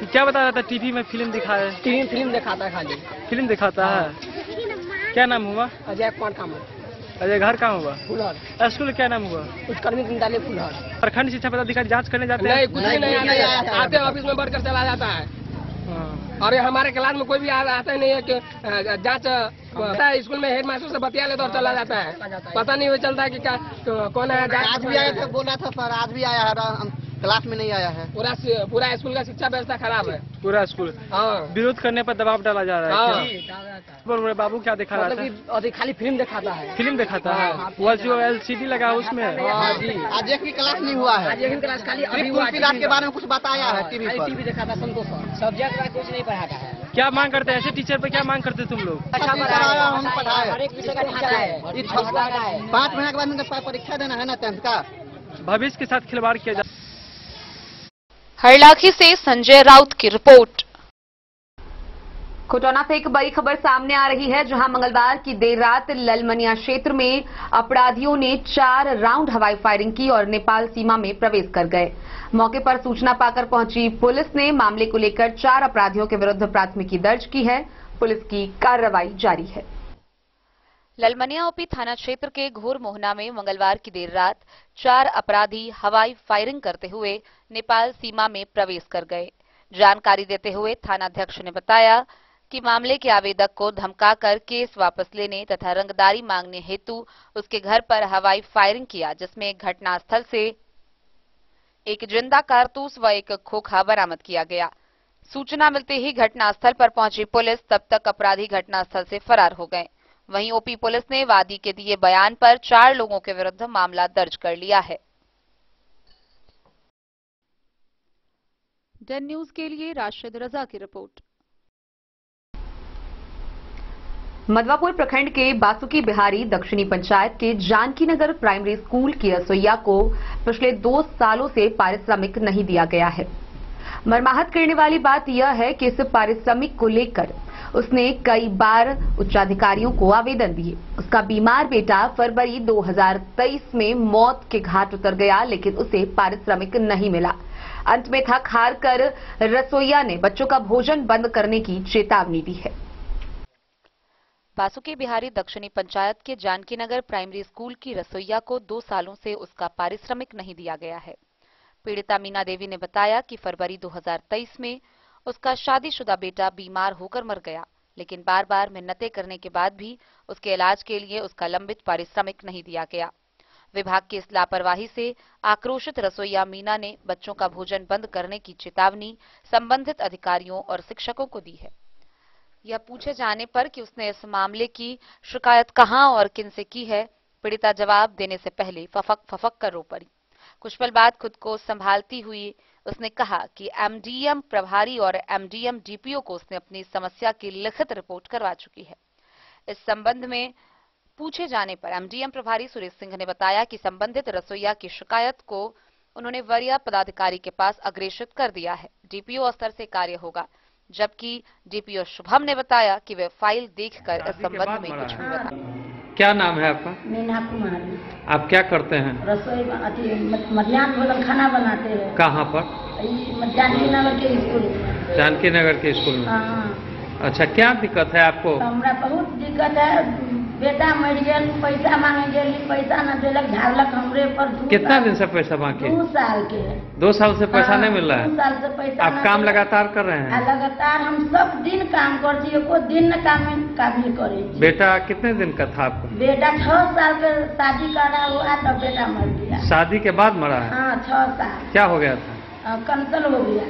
क्या बता रहा था? टीवी में फिल्म दिखाया है? फिल्म दिखाता है, खाली फिल्म दिखाता है। क्या नाम हुआ? अजय कुमार कामत। अजय घर कहाँ हुआ? फुलहर। स्कूल क्या नाम हुआ? उत्कर्मित विद्यालय फुलहर। प्रखंड शिक्षा पदाधिकारी जांच करने जाते हैं? नहीं, कुछ नहीं आते, ऑफिस में बढ़कर चला जाता है। और हमारे क्लास में कोई भी आता ही नहीं है कि जांच स्कूल में हेड मास्टर से बतिया लेता और चला जाता है। पता नहीं चलता है कि क्या कौन है। आज भी आया था, बोला था सर, आज भी आया है, क्लास में नहीं आया है। पूरा स्कूल का शिक्षा व्यवस्था खराब है। पूरा स्कूल विरोध करने पर दबाव डाला जा रहा है। बाबू क्या दिखा रहा था? खाली फिल्म दिखाता है। फिल्म दिखाता है। वो जो LCD लगा उसमें आज एक भी क्लास नहीं हुआ है। आज एक क्लास खाली के बारे में कुछ बताया है टीवी पर। टीवी दिखाता संतोष सब्जेक्ट का कुछ नहीं पढ़ाता है। क्या मांग करते हैं ऐसे टीचर पे? क्या मांग करते तुम लोग? हम पढ़ाए, हर एक विषय का टीचर है। 5 महीने के बाद उनका परीक्षा देना है ना 10th का। भविष्य के साथ खिलवाड़ किया जा। हरलाखी से संजय राउत की रिपोर्ट। खुटौना से एक बड़ी खबर सामने आ रही है, जहां मंगलवार की देर रात ललमनिया क्षेत्र में अपराधियों ने 4 राउंड हवाई फायरिंग की और नेपाल सीमा में प्रवेश कर गए। मौके पर सूचना पाकर पहुंची पुलिस ने मामले को लेकर 4 अपराधियों के विरुद्ध प्राथमिकी दर्ज की है। पुलिस की कार्रवाई जारी है। ललमनिया ओपी थाना क्षेत्र के घोर मोहना में मंगलवार की देर रात 4 अपराधी हवाई फायरिंग करते हुए नेपाल सीमा में प्रवेश कर गए। जानकारी देते हुए थानाध्यक्ष ने बताया कि मामले के आवेदक को धमकाकर केस वापस लेने तथा रंगदारी मांगने हेतु उसके घर पर हवाई फायरिंग किया, जिसमें घटनास्थल से एक जिंदा कारतूस व एक खोखा बरामद किया गया। सूचना मिलते ही घटनास्थल पर पहुंची पुलिस तब तक अपराधी घटनास्थल से फरार हो गए। वहीं ओपी पुलिस ने वादी के दिए बयान पर 4 लोगों के विरुद्ध मामला दर्ज कर लिया है। डन न्यूज के लिए राशिद रजा की रिपोर्ट। मधवापुर प्रखंड के बासुकी बिहारी दक्षिणी पंचायत के जानकी नगर प्राइमरी स्कूल की रसोईया को पिछले 2 सालों से पारिश्रमिक नहीं दिया गया है। मर्माहत करने वाली बात यह है कि इस पारिश्रमिक को लेकर उसने कई बार उच्चाधिकारियों को आवेदन दिए। उसका बीमार बेटा फरवरी 2023 में मौत के घाट उतर गया, लेकिन उसे पारिश्रमिक नहीं मिला। अंत में थक हार कर रसोईया ने बच्चों का भोजन बंद करने की चेतावनी दी है। बासुकी बिहारी दक्षिणी पंचायत के जानकी नगर प्राइमरी स्कूल की रसोईया को 2 सालों से उसका पारिश्रमिक नहीं दिया गया है। पीड़िता मीना देवी ने बताया कि फरवरी 2023 में उसका शादीशुदा बेटा बीमार होकर मर गया, लेकिन बार बार मिन्नतें करने के बाद भी उसके इलाज के लिए उसका लंबित पारिश्रमिक नहीं दिया गया। विभाग की इस लापरवाही से आक्रोशित रसोईया मीना ने बच्चों का भोजन बंद करने की चेतावनी संबंधित अधिकारियों और शिक्षकों को दी है। यह पूछे जाने पर कि उसने इस मामले की शिकायत कहां और किन से की है, पीड़िता जवाब देने से पहले फफक कर रो पड़ी। कुछ पल बाद खुद को संभालती हुई उसने कहा कि एमडीएम प्रभारी और एमडीएम डीपीओ को उसने अपनी समस्या की लिखित रिपोर्ट करवा चुकी है। इस संबंध में पूछे जाने पर एमडीएम प्रभारी सुरेश सिंह ने बताया कि संबंधित रसोईया की शिकायत को उन्होंने वरीय पदाधिकारी के पास अग्रेषित कर दिया है। डीपीओ स्तर से कार्य होगा, जबकि डीपीओ शुभम ने बताया कि वे फाइल देखकर इस संबंध में कुछ भी बताएंगे। क्या नाम है आपका? मीना कुमारी। आप क्या करते हैं? रसोई मध्याह्न भोजन खाना बनाते हैं। कहाँ पर? जानकी नगर के स्कूल में। जानकी नगर के स्कूल में? हाँ। अच्छा, क्या दिक्कत है आपको? हमरा बहुत दिक्कत है। बेटा मर गया, पैसा मांगे गेली, पैसा न देलक, झाड़लक हमरे पर। कितना दिन से पैसा बाकी? 2 साल के। 2 साल से पैसा नहीं मिल रहा है? 2 साल से पैसा। आप काम लगातार कर रहे हैं? लगातार हम सब दिन काम करती है, कोई दिन न काम काबिल करे। बेटा कितने दिन का था आपका? बेटा 6 साल के शादी करा हुआ तब बेटा मर गया। शादी के बाद मरा है? हाँ, 6 साल। क्या हो गया था? कैंसर हो गया।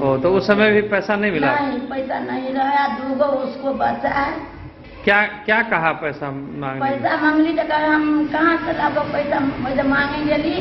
ओ, तो उस समय भी पैसा नहीं मिला? नहीं, पैसा नहीं रहा। 2 गो उसको बचा है। क्या क्या कहा पैसा मांगने? पैसा मांगली तो कहा हम कहाँ से लाबो पैसा, मुझे मांगे गेली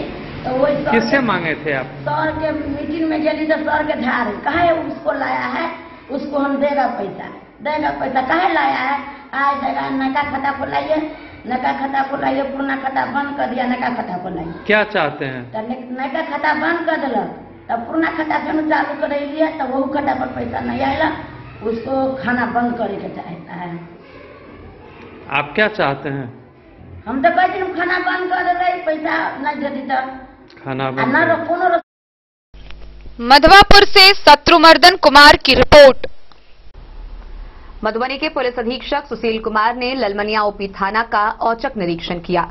तो वही किससे मांगे थे आप? सर के मीटिंग में गेली तो सर के धार कहे उसको लाया है, उसको हम देगा पैसा कहे लाया है, आज देगा नका खाता खोलाइए, नका खाता खोलाइए, पुराना खाता बंद कर दिया, नका खाता खोलाइए। क्या चाहते हैं? तो नका खाता बंद कर दिलक, तब पुराना खाता फिर चालू कर लिए, तब वो खाता पर पैसा नहीं आएगा, उसको खाना बंद करे के चाहता है। आप क्या चाहते हैं? हम तो कहते हम खाना बंद कर दे, पैसा नहीं देती तो खाना बंद। मधवापुर से शत्रुमर्दन कुमार की रिपोर्ट। मधुबनी के पुलिस अधीक्षक सुशील कुमार ने ललमनिया ओपी थाना का औचक निरीक्षण किया।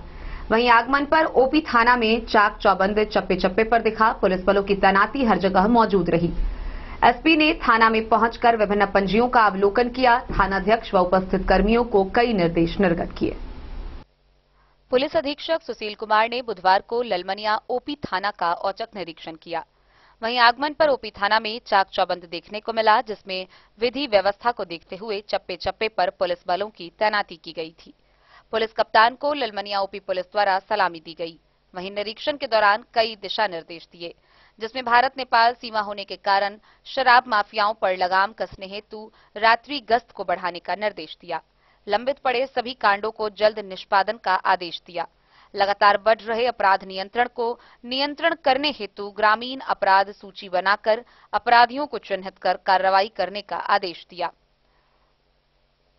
वहीं आगमन पर ओपी थाना में चाक चौबंद चप्पे चप्पे पर दिखा। पुलिस बलों की तैनाती हर जगह मौजूद रही। एसपी ने थाना में पहुंचकर विभिन्न पंजियों का अवलोकन किया। थानाध्यक्ष व उपस्थित कर्मियों को कई निर्देश निर्गत किए। पुलिस अधीक्षक सुशील कुमार ने बुधवार को ललमनिया ओपी थाना का औचक निरीक्षण किया। वहीं आगमन पर ओपी थाना में चाक चौबंद देखने को मिला, जिसमें विधि व्यवस्था को देखते हुए चप्पे चप्पे पर पुलिस बलों की तैनाती की गई थी। पुलिस कप्तान को ललमनिया ओपी पुलिस द्वारा सलामी दी गई। वहीं निरीक्षण के दौरान कई दिशा निर्देश दिए, जिसमें भारत नेपाल सीमा होने के कारण शराब माफियाओं पर लगाम कसने हेतु रात्रि गश्त को बढ़ाने का निर्देश दिया। लंबित पड़े सभी कांडों को जल्द निष्पादन का आदेश दिया। लगातार बढ़ रहे अपराध नियंत्रण को नियंत्रण करने हेतु ग्रामीण अपराध सूची बनाकर अपराधियों को चिन्हित कर कार्रवाई करने का आदेश दिया।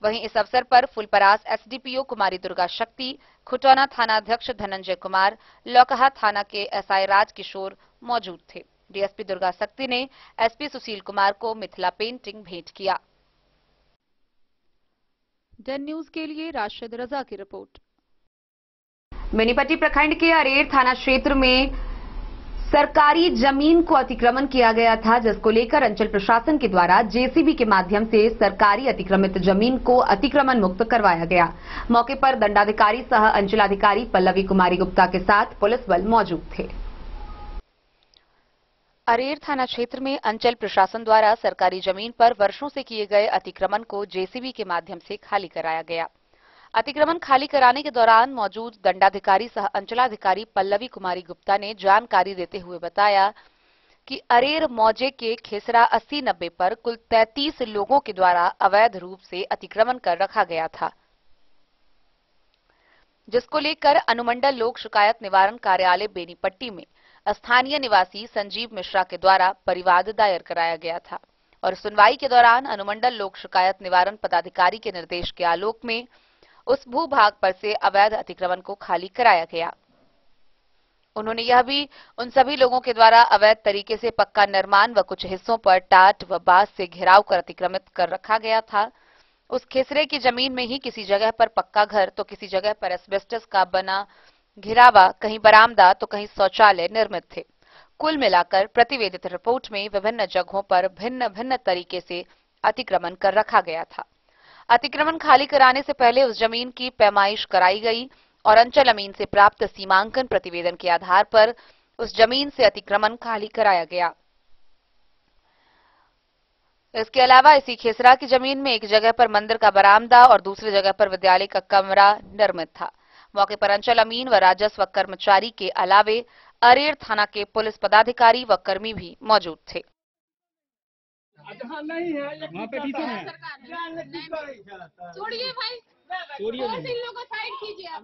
वहीं इस अवसर पर फुलपरास एसडीपीओ कुमारी दुर्गा शक्ति, खुटौना थानाध्यक्ष धनंजय कुमार, लौकहा थाना के एसआई राजकिशोर मौजूद थे। डीएसपी दुर्गा शक्ति ने एसपी सुशील कुमार को मिथिला पेंटिंग भेंट किया। डन न्यूज के लिए राशिद रजा की रिपोर्ट। बेनीपट्टी प्रखंड के अरेर थाना क्षेत्र में सरकारी जमीन को अतिक्रमण किया गया था, जिसको लेकर अंचल प्रशासन के द्वारा जेसीबी के माध्यम से सरकारी अतिक्रमित जमीन को अतिक्रमण मुक्त करवाया गया। मौके पर दंडाधिकारी सह अंचलाधिकारी पल्लवी कुमारी गुप्ता के साथ पुलिस बल मौजूद थे। अरेर थाना क्षेत्र में अंचल प्रशासन द्वारा सरकारी जमीन पर वर्षों से किए गए अतिक्रमण को जेसीबी के माध्यम से खाली कराया गया। अतिक्रमण खाली कराने के दौरान मौजूद दंडाधिकारी सह अंचलाधिकारी पल्लवी कुमारी गुप्ता ने जानकारी देते हुए बताया कि अरेर मौजे के खेसरा 80-90 पर कुल 33 लोगों के द्वारा अवैध रूप से अतिक्रमण कर रखा गया था, जिसको लेकर अनुमंडल लोक शिकायत निवारण कार्यालय बेनीपट्टी में स्थानीय निवासी संजीव मिश्रा के द्वारा परिवाद दायर कराया गया था और सुनवाई के दौरान अनुमंडल लोक शिकायत निवारण पदाधिकारी के निर्देश के आलोक में उस भूभाग पर से अवैध अतिक्रमण को खाली कराया गया। उन्होंने यह भी उन सभी लोगों के द्वारा अवैध तरीके से पक्का निर्माण व कुछ हिस्सों पर टाट व बांस से घेराव कर अतिक्रमित कर रखा गया था, उस खेसरे की जमीन में ही किसी जगह पर पक्का घर तो किसी जगह पर एस्बेस्टस का बना घिरावा, कहीं बरामदा तो कहीं शौचालय निर्मित थे। कुल मिलाकर प्रतिवेदित रिपोर्ट में विभिन्न जगहों पर भिन्न भिन्न तरीके से अतिक्रमण कर रखा गया था। अतिक्रमण खाली कराने से पहले उस जमीन की पैमाइश कराई गई और अंचल अमीन से प्राप्त सीमांकन प्रतिवेदन के आधार पर उस जमीन से अतिक्रमण खाली कराया गया। इसके अलावा इसी खेसरा की जमीन में एक जगह पर मंदिर का बरामदा और दूसरी जगह पर विद्यालय का कमरा निर्मित था। मौके पर अंचल अमीन व राजस्व कर्मचारी के अलावे अरेर थाना के पुलिस पदाधिकारी व कर्मी भी मौजूद थे। नहीं है, वहाँ पे पीछे है। छोड़िए भाई, छोड़िए इन लोगों को साइड कीजिए आप।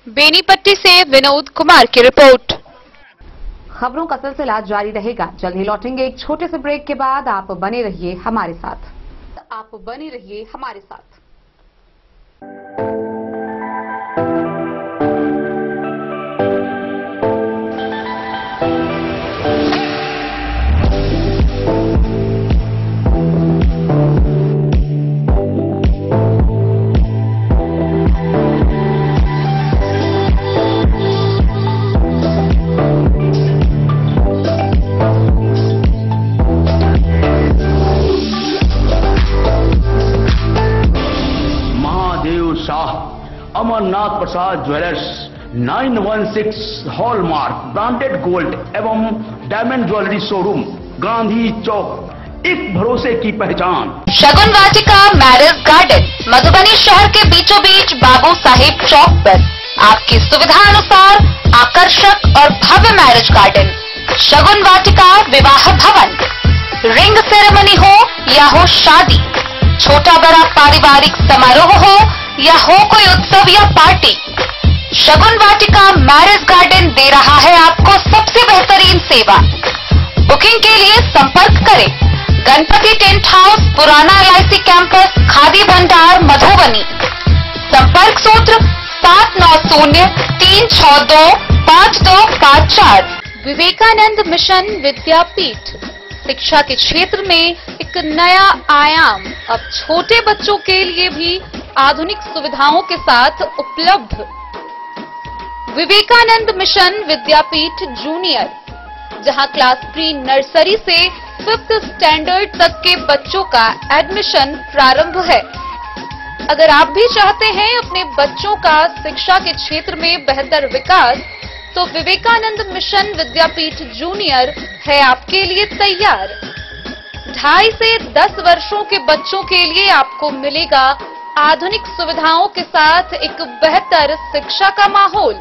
बेनीपट्टी से विनोद कुमार की रिपोर्ट। खबरों का सिलसिला जारी रहेगा। जल्द ही लौटेंगे एक छोटे से ब्रेक के बाद। आप बने रहिए हमारे साथ। अमरनाथ प्रसाद ज्वेलर्स 916 हॉलमार्क ब्रांडेड गोल्ड एवं डायमंड ज्वेलरी शोरूम, गांधी चौक, एक भरोसे की पहचान। शगुन वाटिका मैरिज गार्डन मधुबनी शहर के बीचों बीच बाबू साहिब चौक पर आपकी सुविधा अनुसार आकर्षक और भव्य मैरिज गार्डन शगुन वाटिका विवाह भवन। रिंग सेरेमनी हो या हो शादी, छोटा बड़ा पारिवारिक समारोह हो या हो कोई उत्सव या पार्टी, शगुन वाटिका मैरिज गार्डन दे रहा है आपको सबसे बेहतरीन सेवा। बुकिंग के लिए संपर्क करें गणपति टेंट हाउस, पुराना LIC कैंपस, खादी भंडार, मधुबनी। संपर्क सूत्र 7903625254। विवेकानंद मिशन विद्यापीठ शिक्षा के क्षेत्र में एक नया आयाम अब छोटे बच्चों के लिए भी आधुनिक सुविधाओं के साथ उपलब्ध। विवेकानंद मिशन विद्यापीठ जूनियर, जहां क्लास प्री नर्सरी से 5th स्टैंडर्ड तक के बच्चों का एडमिशन प्रारंभ है। अगर आप भी चाहते हैं अपने बच्चों का शिक्षा के क्षेत्र में बेहतर विकास, तो विवेकानंद मिशन विद्यापीठ जूनियर है आपके लिए तैयार। 2.5 से 10 वर्षों के बच्चों के लिए आपको मिलेगा आधुनिक सुविधाओं के साथ एक बेहतर शिक्षा का माहौल।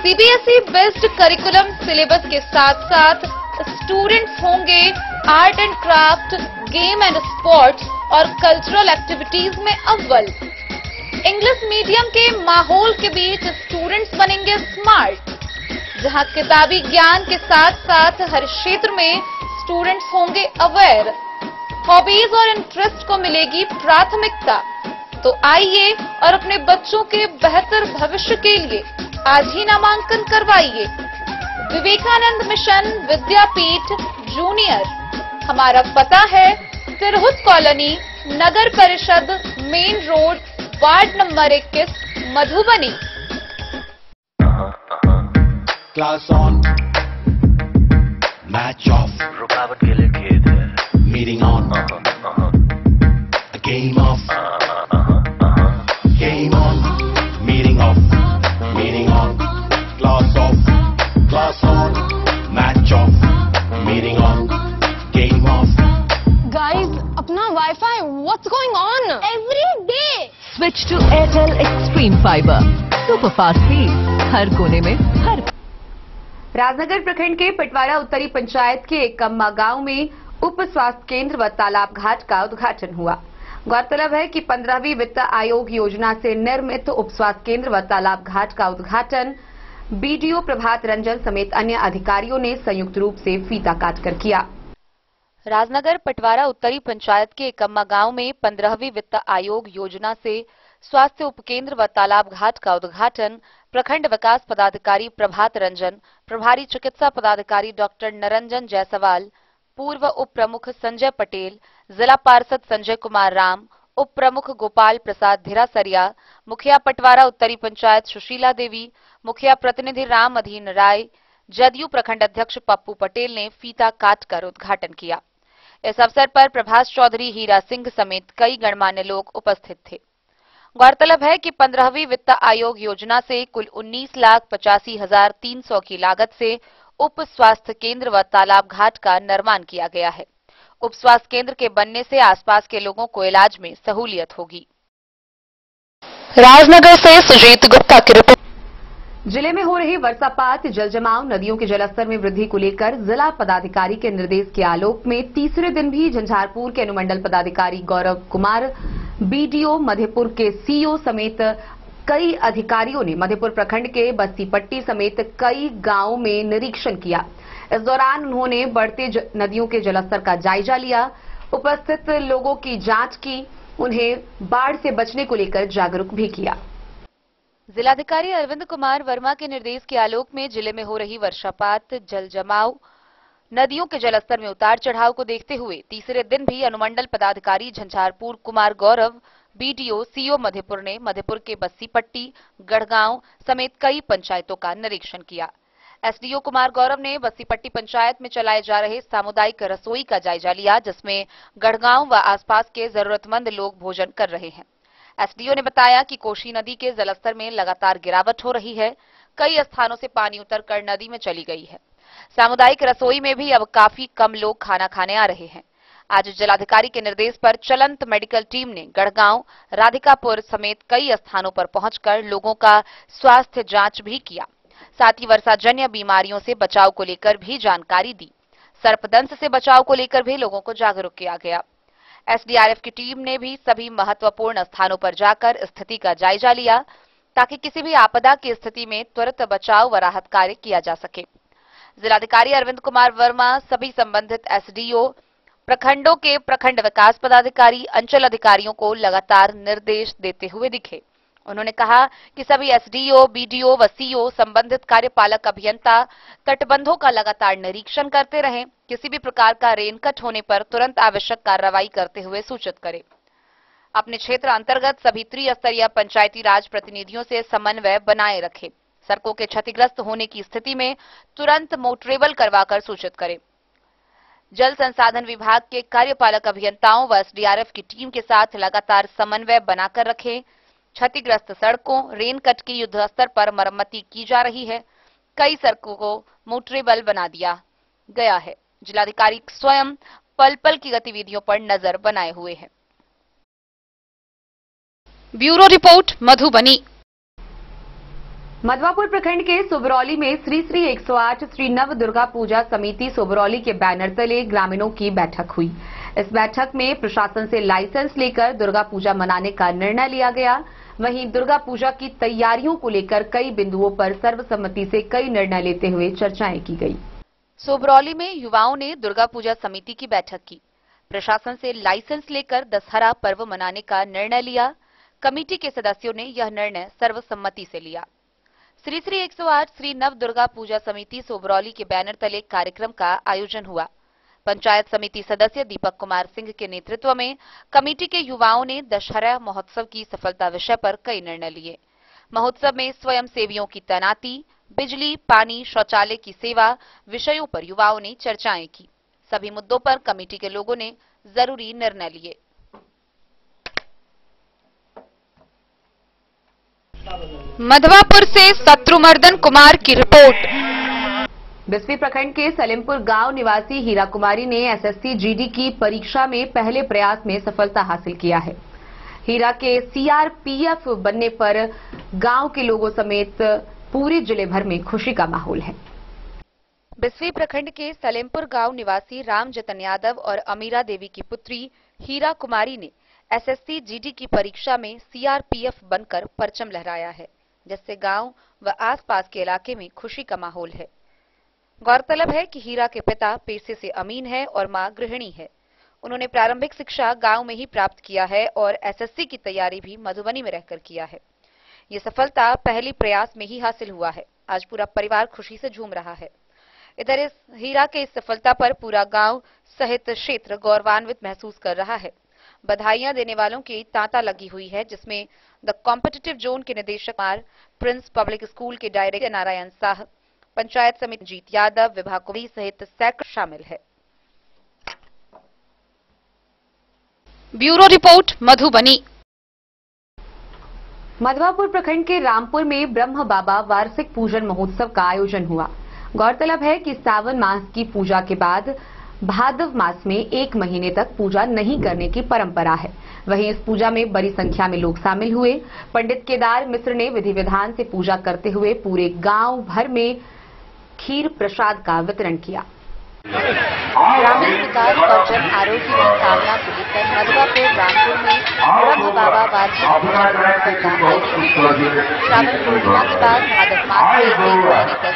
CBSE बेस्ड करिकुलम सिलेबस के साथ साथ स्टूडेंट्स होंगे art and craft, game and sports और कल्चरल एक्टिविटीज में अव्वल। इंग्लिश मीडियम के माहौल के बीच स्टूडेंट्स बनेंगे स्मार्ट, जहां किताबी ज्ञान के साथ साथ हर क्षेत्र में स्टूडेंट्स होंगे अवेयर। हॉबीज और इंटरेस्ट को मिलेगी प्राथमिकता। तो आइए और अपने बच्चों के बेहतर भविष्य के लिए आज ही नामांकन करवाइए। विवेकानंद मिशन विद्यापीठ जूनियर। हमारा पता है तिरहुत कॉलोनी, नगर परिषद, main road, ward number 21, Madhubani. Class on, match of, रुकावट के लिए खेद है, meeting on, game of, game on, meeting of, meeting on, class of, class on, match of, meeting on, game of. Guys, अपना wifi, what's going on? Every day. Switch to Airtel Extreme Fiber. Super fast speed, हर कोने में हर। राजनगर प्रखंड के पटवारा उत्तरी पंचायत के एकम्मा गांव में उप स्वास्थ्य केंद्र व तालाब घाट का उद्घाटन हुआ। गौरतलब है कि 15वीं वित्त आयोग योजना से निर्मित उप स्वास्थ्य केंद्र व तालाब घाट का उद्घाटन BDO प्रभात रंजन समेत अन्य अधिकारियों ने संयुक्त रूप से फीता काटकर किया। राजनगर पटवारा उत्तरी पंचायत के एकम्मा गांव में 15वीं वित्त आयोग योजना से स्वास्थ्य उपकेंद्र व तालाब घाट का उद्घाटन प्रखंड विकास पदाधिकारी प्रभात रंजन, प्रभारी चिकित्सा पदाधिकारी डॉक्टर निरंजन जायसवाल, पूर्व उप प्रमुख संजय पटेल, जिला पार्षद संजय कुमार राम, उप प्रमुख गोपाल प्रसाद धिरासरिया, मुखिया पटवारा उत्तरी पंचायत सुशीला देवी, मुखिया प्रतिनिधि राम अधीन राय, जदयू प्रखंड अध्यक्ष पप्पू पटेल ने फीता काटकर उद्घाटन किया। इस अवसर पर प्रभास चौधरी, हीरा सिंह समेत कई गणमान्य लोग उपस्थित थे। गौरतलब है कि 15वीं वित्त आयोग योजना से कुल 19,85,300 की लागत से उप स्वास्थ्य केंद्र व तालाब घाट का निर्माण किया गया है। उप स्वास्थ्य केंद्र के बनने से आसपास के लोगों को इलाज में सहूलियत होगी। राजनगर से सुजीत गुप्ता की रिपोर्ट। जिले में हो रही वर्षापात, जल जमाव, नदियों के जलस्तर में वृद्धि को लेकर जिला पदाधिकारी के निर्देश के आलोक में तीसरे दिन भी झंझारपुर के अनुमंडल पदाधिकारी गौरव कुमार, BDO मधेपुर के CO समेत कई अधिकारियों ने मधेपुर प्रखंड के बस्ती पट्टी समेत कई गांवों में निरीक्षण किया। इस दौरान उन्होंने बढ़ते नदियों के जलस्तर का जायजा लिया, उपस्थित लोगों की जांच की, उन्हें बाढ़ से बचने को लेकर जागरूक भी किया। जिलाधिकारी अरविंद कुमार वर्मा के निर्देश के आलोक में जिले में हो रही वर्षापात, जल जमाव, नदियों के जलस्तर में उतार चढ़ाव को देखते हुए तीसरे दिन भी अनुमंडल पदाधिकारी झंझारपुर कुमार गौरव, BDO CO मधेपुर ने मधेपुर के बस्सी पट्टी, गढ़गांव समेत कई पंचायतों का निरीक्षण किया। SDO कुमार गौरव ने बस्सी पट्टी पंचायत में चलाए जा रहे सामुदायिक रसोई का जायजा लिया, जिसमें गढ़गांव व आसपास के जरूरतमंद लोग भोजन कर रहे हैं। एसडीओ ने बताया कि कोशी नदी के जलस्तर में लगातार गिरावट हो रही है। कई स्थानों से पानी उतरकर नदी में चली गई है। सामुदायिक रसोई में भी अब काफी कम लोग खाना खाने आ रहे हैं। आज जिलाधिकारी के निर्देश पर चलंत मेडिकल टीम ने गढ़गांव, राधिकापुर समेत कई स्थानों पर पहुंचकर लोगों का स्वास्थ्य जांच भी किया। साथ ही वर्षाजन्य बीमारियों से बचाव को लेकर भी जानकारी दी। सर्पदंश से बचाव को लेकर भी लोगों को जागरूक किया गया। एसडीआरएफ की टीम ने भी सभी महत्वपूर्ण स्थानों पर जाकर स्थिति का जायजा लिया ताकि किसी भी आपदा की स्थिति में त्वरित बचाव व राहत कार्य किया जा सके। जिलाधिकारी अरविंद कुमार वर्मा सभी संबंधित एसडीओ, प्रखंडों के प्रखंड विकास पदाधिकारी, अंचल अधिकारियों को लगातार निर्देश देते हुए दिखे। उन्होंने कहा कि सभी एसडीओ, बीडीओ व सीओ संबंधित कार्यपालक अभियंता तटबंधों का लगातार निरीक्षण करते रहें। किसी भी प्रकार का रेनकट होने पर तुरंत आवश्यक कार्रवाई करते हुए सूचित करें। अपने क्षेत्र अंतर्गत सभी त्रिस्तरीय पंचायती राज प्रतिनिधियों से समन्वय बनाए रखें। सड़कों के क्षतिग्रस्त होने की स्थिति में तुरंत मोटरेबल करवाकर सूचित करें। जल संसाधन विभाग के कार्यपालक अभियंताओं व एसडीआरएफ की टीम के साथ लगातार समन्वय बनाकर रखें। क्षतिग्रस्त सड़कों, रेनकट की युद्ध स्तर पर मरम्मती की जा रही है। कई सड़कों को मोटरेबल बना दिया गया है। जिलाधिकारी स्वयं पल पल की गतिविधियों पर नजर बनाए हुए हैं। Bureau report, Madhubani. मधवापुर प्रखंड के सुबरौली में श्री 108 श्री नव दुर्गा पूजा समिति सुबरौली के बैनर तले ग्रामीणों की बैठक हुई। इस बैठक में प्रशासन से लाइसेंस लेकर दुर्गा पूजा मनाने का निर्णय लिया गया। वहीं दुर्गा पूजा की तैयारियों को लेकर कई बिंदुओं पर सर्वसम्मति से कई निर्णय लेते हुए चर्चाएं की गई। सुबरौली में युवाओं ने दुर्गा पूजा समिति की बैठक की। प्रशासन से लाइसेंस लेकर दशहरा पर्व मनाने का निर्णय लिया। कमेटी के सदस्यों ने यह निर्णय सर्वसम्मति से लिया। श्री 108 श्री नव दुर्गा पूजा समिति सुबरौली के बैनर तले कार्यक्रम का आयोजन हुआ। पंचायत समिति सदस्य दीपक कुमार सिंह के नेतृत्व में कमेटी के युवाओं ने दशहरा महोत्सव की सफलता विषय पर कई निर्णय लिए। महोत्सव में स्वयं सेवियों की तैनाती, बिजली, पानी, शौचालय की सेवा विषयों पर युवाओं ने चर्चाएं की। सभी मुद्दों पर कमेटी के लोगों ने जरूरी निर्णय लिए। मधवापुर से शत्रुमर्दन कुमार की रिपोर्ट। बिस्फी प्रखंड के सलेमपुर गांव निवासी हीरा कुमारी ने एसएससी जीडी की परीक्षा में पहले प्रयास में सफलता हासिल किया है। हीरा के सीआरपीएफ बनने पर गांव के लोगों समेत पूरे जिले भर में खुशी का माहौल है। बिस्फी प्रखंड के सलेमपुर गांव निवासी राम जतन यादव और अमीरा देवी की पुत्री हीरा कुमारी ने एसएससी जीडी की परीक्षा में सीआरपीएफ बनकर परचम लहराया है, जिससे गांव व आसपास के इलाके में खुशी का माहौल है। गौरतलब है कि हीरा के पिता पेशे से अमीन है और मां गृहिणी है। उन्होंने प्रारंभिक शिक्षा गांव में ही प्राप्त किया है और एसएससी की तैयारी भी मधुबनी में रहकर किया है। ये सफलता पहली प्रयास में ही हासिल हुआ है। आज पूरा परिवार खुशी से झूम रहा है। इधर इस हीरा के इस सफलता पर पूरा गांव सहित क्षेत्र गौरवान्वित महसूस कर रहा है। बधाइयां देने वालों की तांता लगी हुई है, जिसमें द कॉम्पिटिटिव जोन के निदेशक प्रिंस पब्लिक स्कूल के डायरेक्टर नारायण शाह, पंचायत समिति जीत यादव, विभाग सहित सैकड़ों शामिल है। Bureau report, Madhubani. मधवापुर प्रखंड के रामपुर में ब्रह्म बाबा वार्षिक पूजन महोत्सव का आयोजन हुआ। गौरतलब है कि सावन मास की पूजा के बाद भादव मास में 1 महीने तक पूजा नहीं करने की परंपरा है। वहीं इस पूजा में बड़ी संख्या में लोग शामिल हुए। पंडित केदार मिश्र ने विधि विधान से पूजा करते हुए पूरे गांव भर में खीर प्रसाद का वितरण किया। ग्रामीण विकास और जन आरोग्य की कामना को लेकर मधवापुर रामपुर में ब्रह्म बाबा वार्षिक पूजा महोत्सव का आयोजन हुआ। श्रावण पूर्णिमा के बाद भादव मास में 1 महीने तक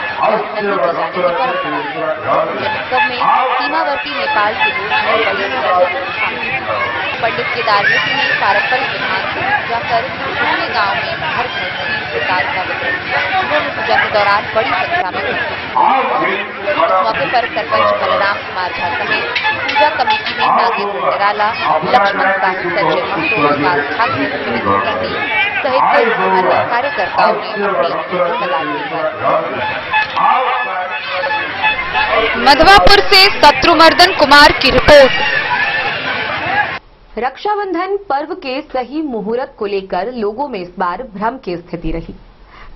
नहीं बजाने की परंपरा है। उत्सव में सीमावर्ती नेपाल के लोग बड़ी संख्या में शामिल हुए। पंडित केदार मिश्र ने पारंपरिक विधान से पूजा कर पूरे गाँव में घर घर खीर प्रसाद का वितरण किया। पूजा के दौरान बड़ी संख्या में इस मौके पर सरपंच बलराम कुमार झा समेत पूजा कमेटी में नागेंद्र निराला, लक्ष्मण साहू सज्जन, सोमपाल ठाकुर, सुनील सहनी सहित कई अन्य कार्यकर्ताओं ने अपनी उपस्थिति लगा दी है। मधवापुर से शत्रुमर्दन कुमार की रिपोर्ट। रक्षाबंधन पर्व के सही मुहूर्त को लेकर लोगों में इस बार भ्रम की स्थिति रही।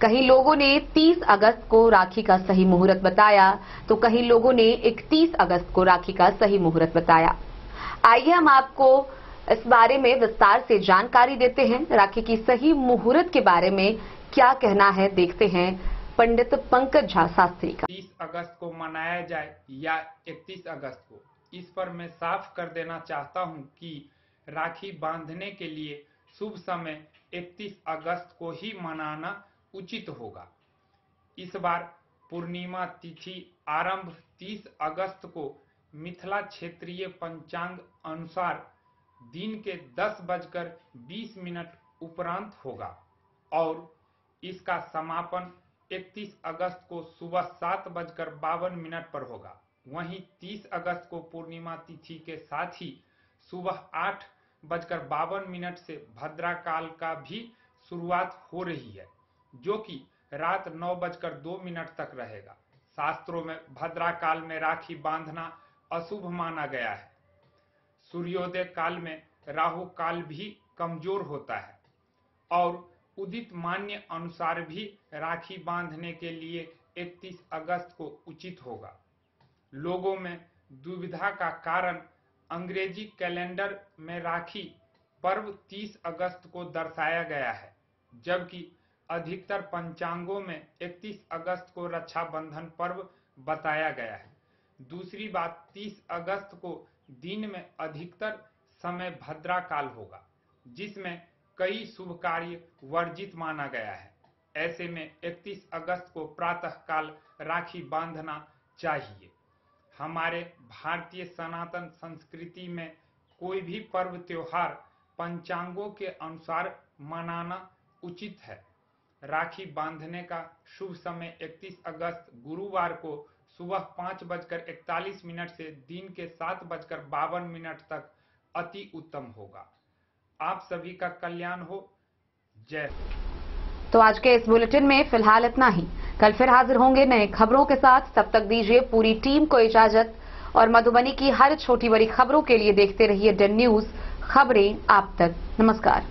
कहीं लोगों ने 30 अगस्त को राखी का सही मुहूर्त बताया तो कहीं लोगों ने 31 अगस्त को राखी का सही मुहूर्त बताया। आइए हम आपको इस बारे में विस्तार से जानकारी देते हैं। राखी की सही मुहूर्त के बारे में क्या कहना है, देखते हैं पंडित पंकज झा शास्त्री का। 30 अगस्त को मनाया जाए या 31 अगस्त को, इस पर मैं साफ कर देना चाहता हूं कि राखी बांधने के लिए शुभ समय 31 अगस्त को ही मनाना उचित होगा। इस बार पूर्णिमा तिथि आरंभ 30 अगस्त को मिथिला क्षेत्रीय पंचांग अनुसार दिन के 10:20 उपरांत होगा और इसका समापन 31 अगस्त को सुबह 7:52 पर होगा। वहीं 30 अगस्त को पूर्णिमा तिथि के साथ ही सुबह 8:52 से भद्राकाल का भी शुरुआत हो रही है, जो कि रात 9:02 तक रहेगा। शास्त्रों में भद्राकाल में राखी बांधना अशुभ माना गया है। सूर्योदय काल में राहु काल भी कमजोर होता है और उदित मान्य अनुसार भी राखी बांधने के लिए 31 अगस्त को उचित होगा। लोगों में दुविधा का कारण अंग्रेजी कैलेंडर में राखी पर्व 30 अगस्त को दर्शाया गया है, जबकि अधिकतर पंचांगों में 31 अगस्त को रक्षाबंधन पर्व बताया गया है। दूसरी बात, 30 अगस्त को दिन में अधिकतर समय भद्राकाल होगा, जिसमें कई शुभ कार्य वर्जित माना गया है। ऐसे में 31 अगस्त को प्रातः काल राखी बांधना चाहिए। हमारे भारतीय सनातन संस्कृति में कोई भी पर्व त्योहार पंचांगों के अनुसार मनाना उचित है। राखी बांधने का शुभ समय 31 अगस्त गुरुवार को सुबह 5:41 से दिन के 7:52 तक अति उत्तम होगा। आप सभी का कल्याण हो। जय हो। तो आज के इस बुलेटिन में फिलहाल इतना ही। कल फिर हाजिर होंगे नए खबरों के साथ। तब तक दीजिए पूरी टीम को इजाजत और मधुबनी की हर छोटी बड़ी खबरों के लिए देखते रहिए डन न्यूज, खबरें आप तक। नमस्कार।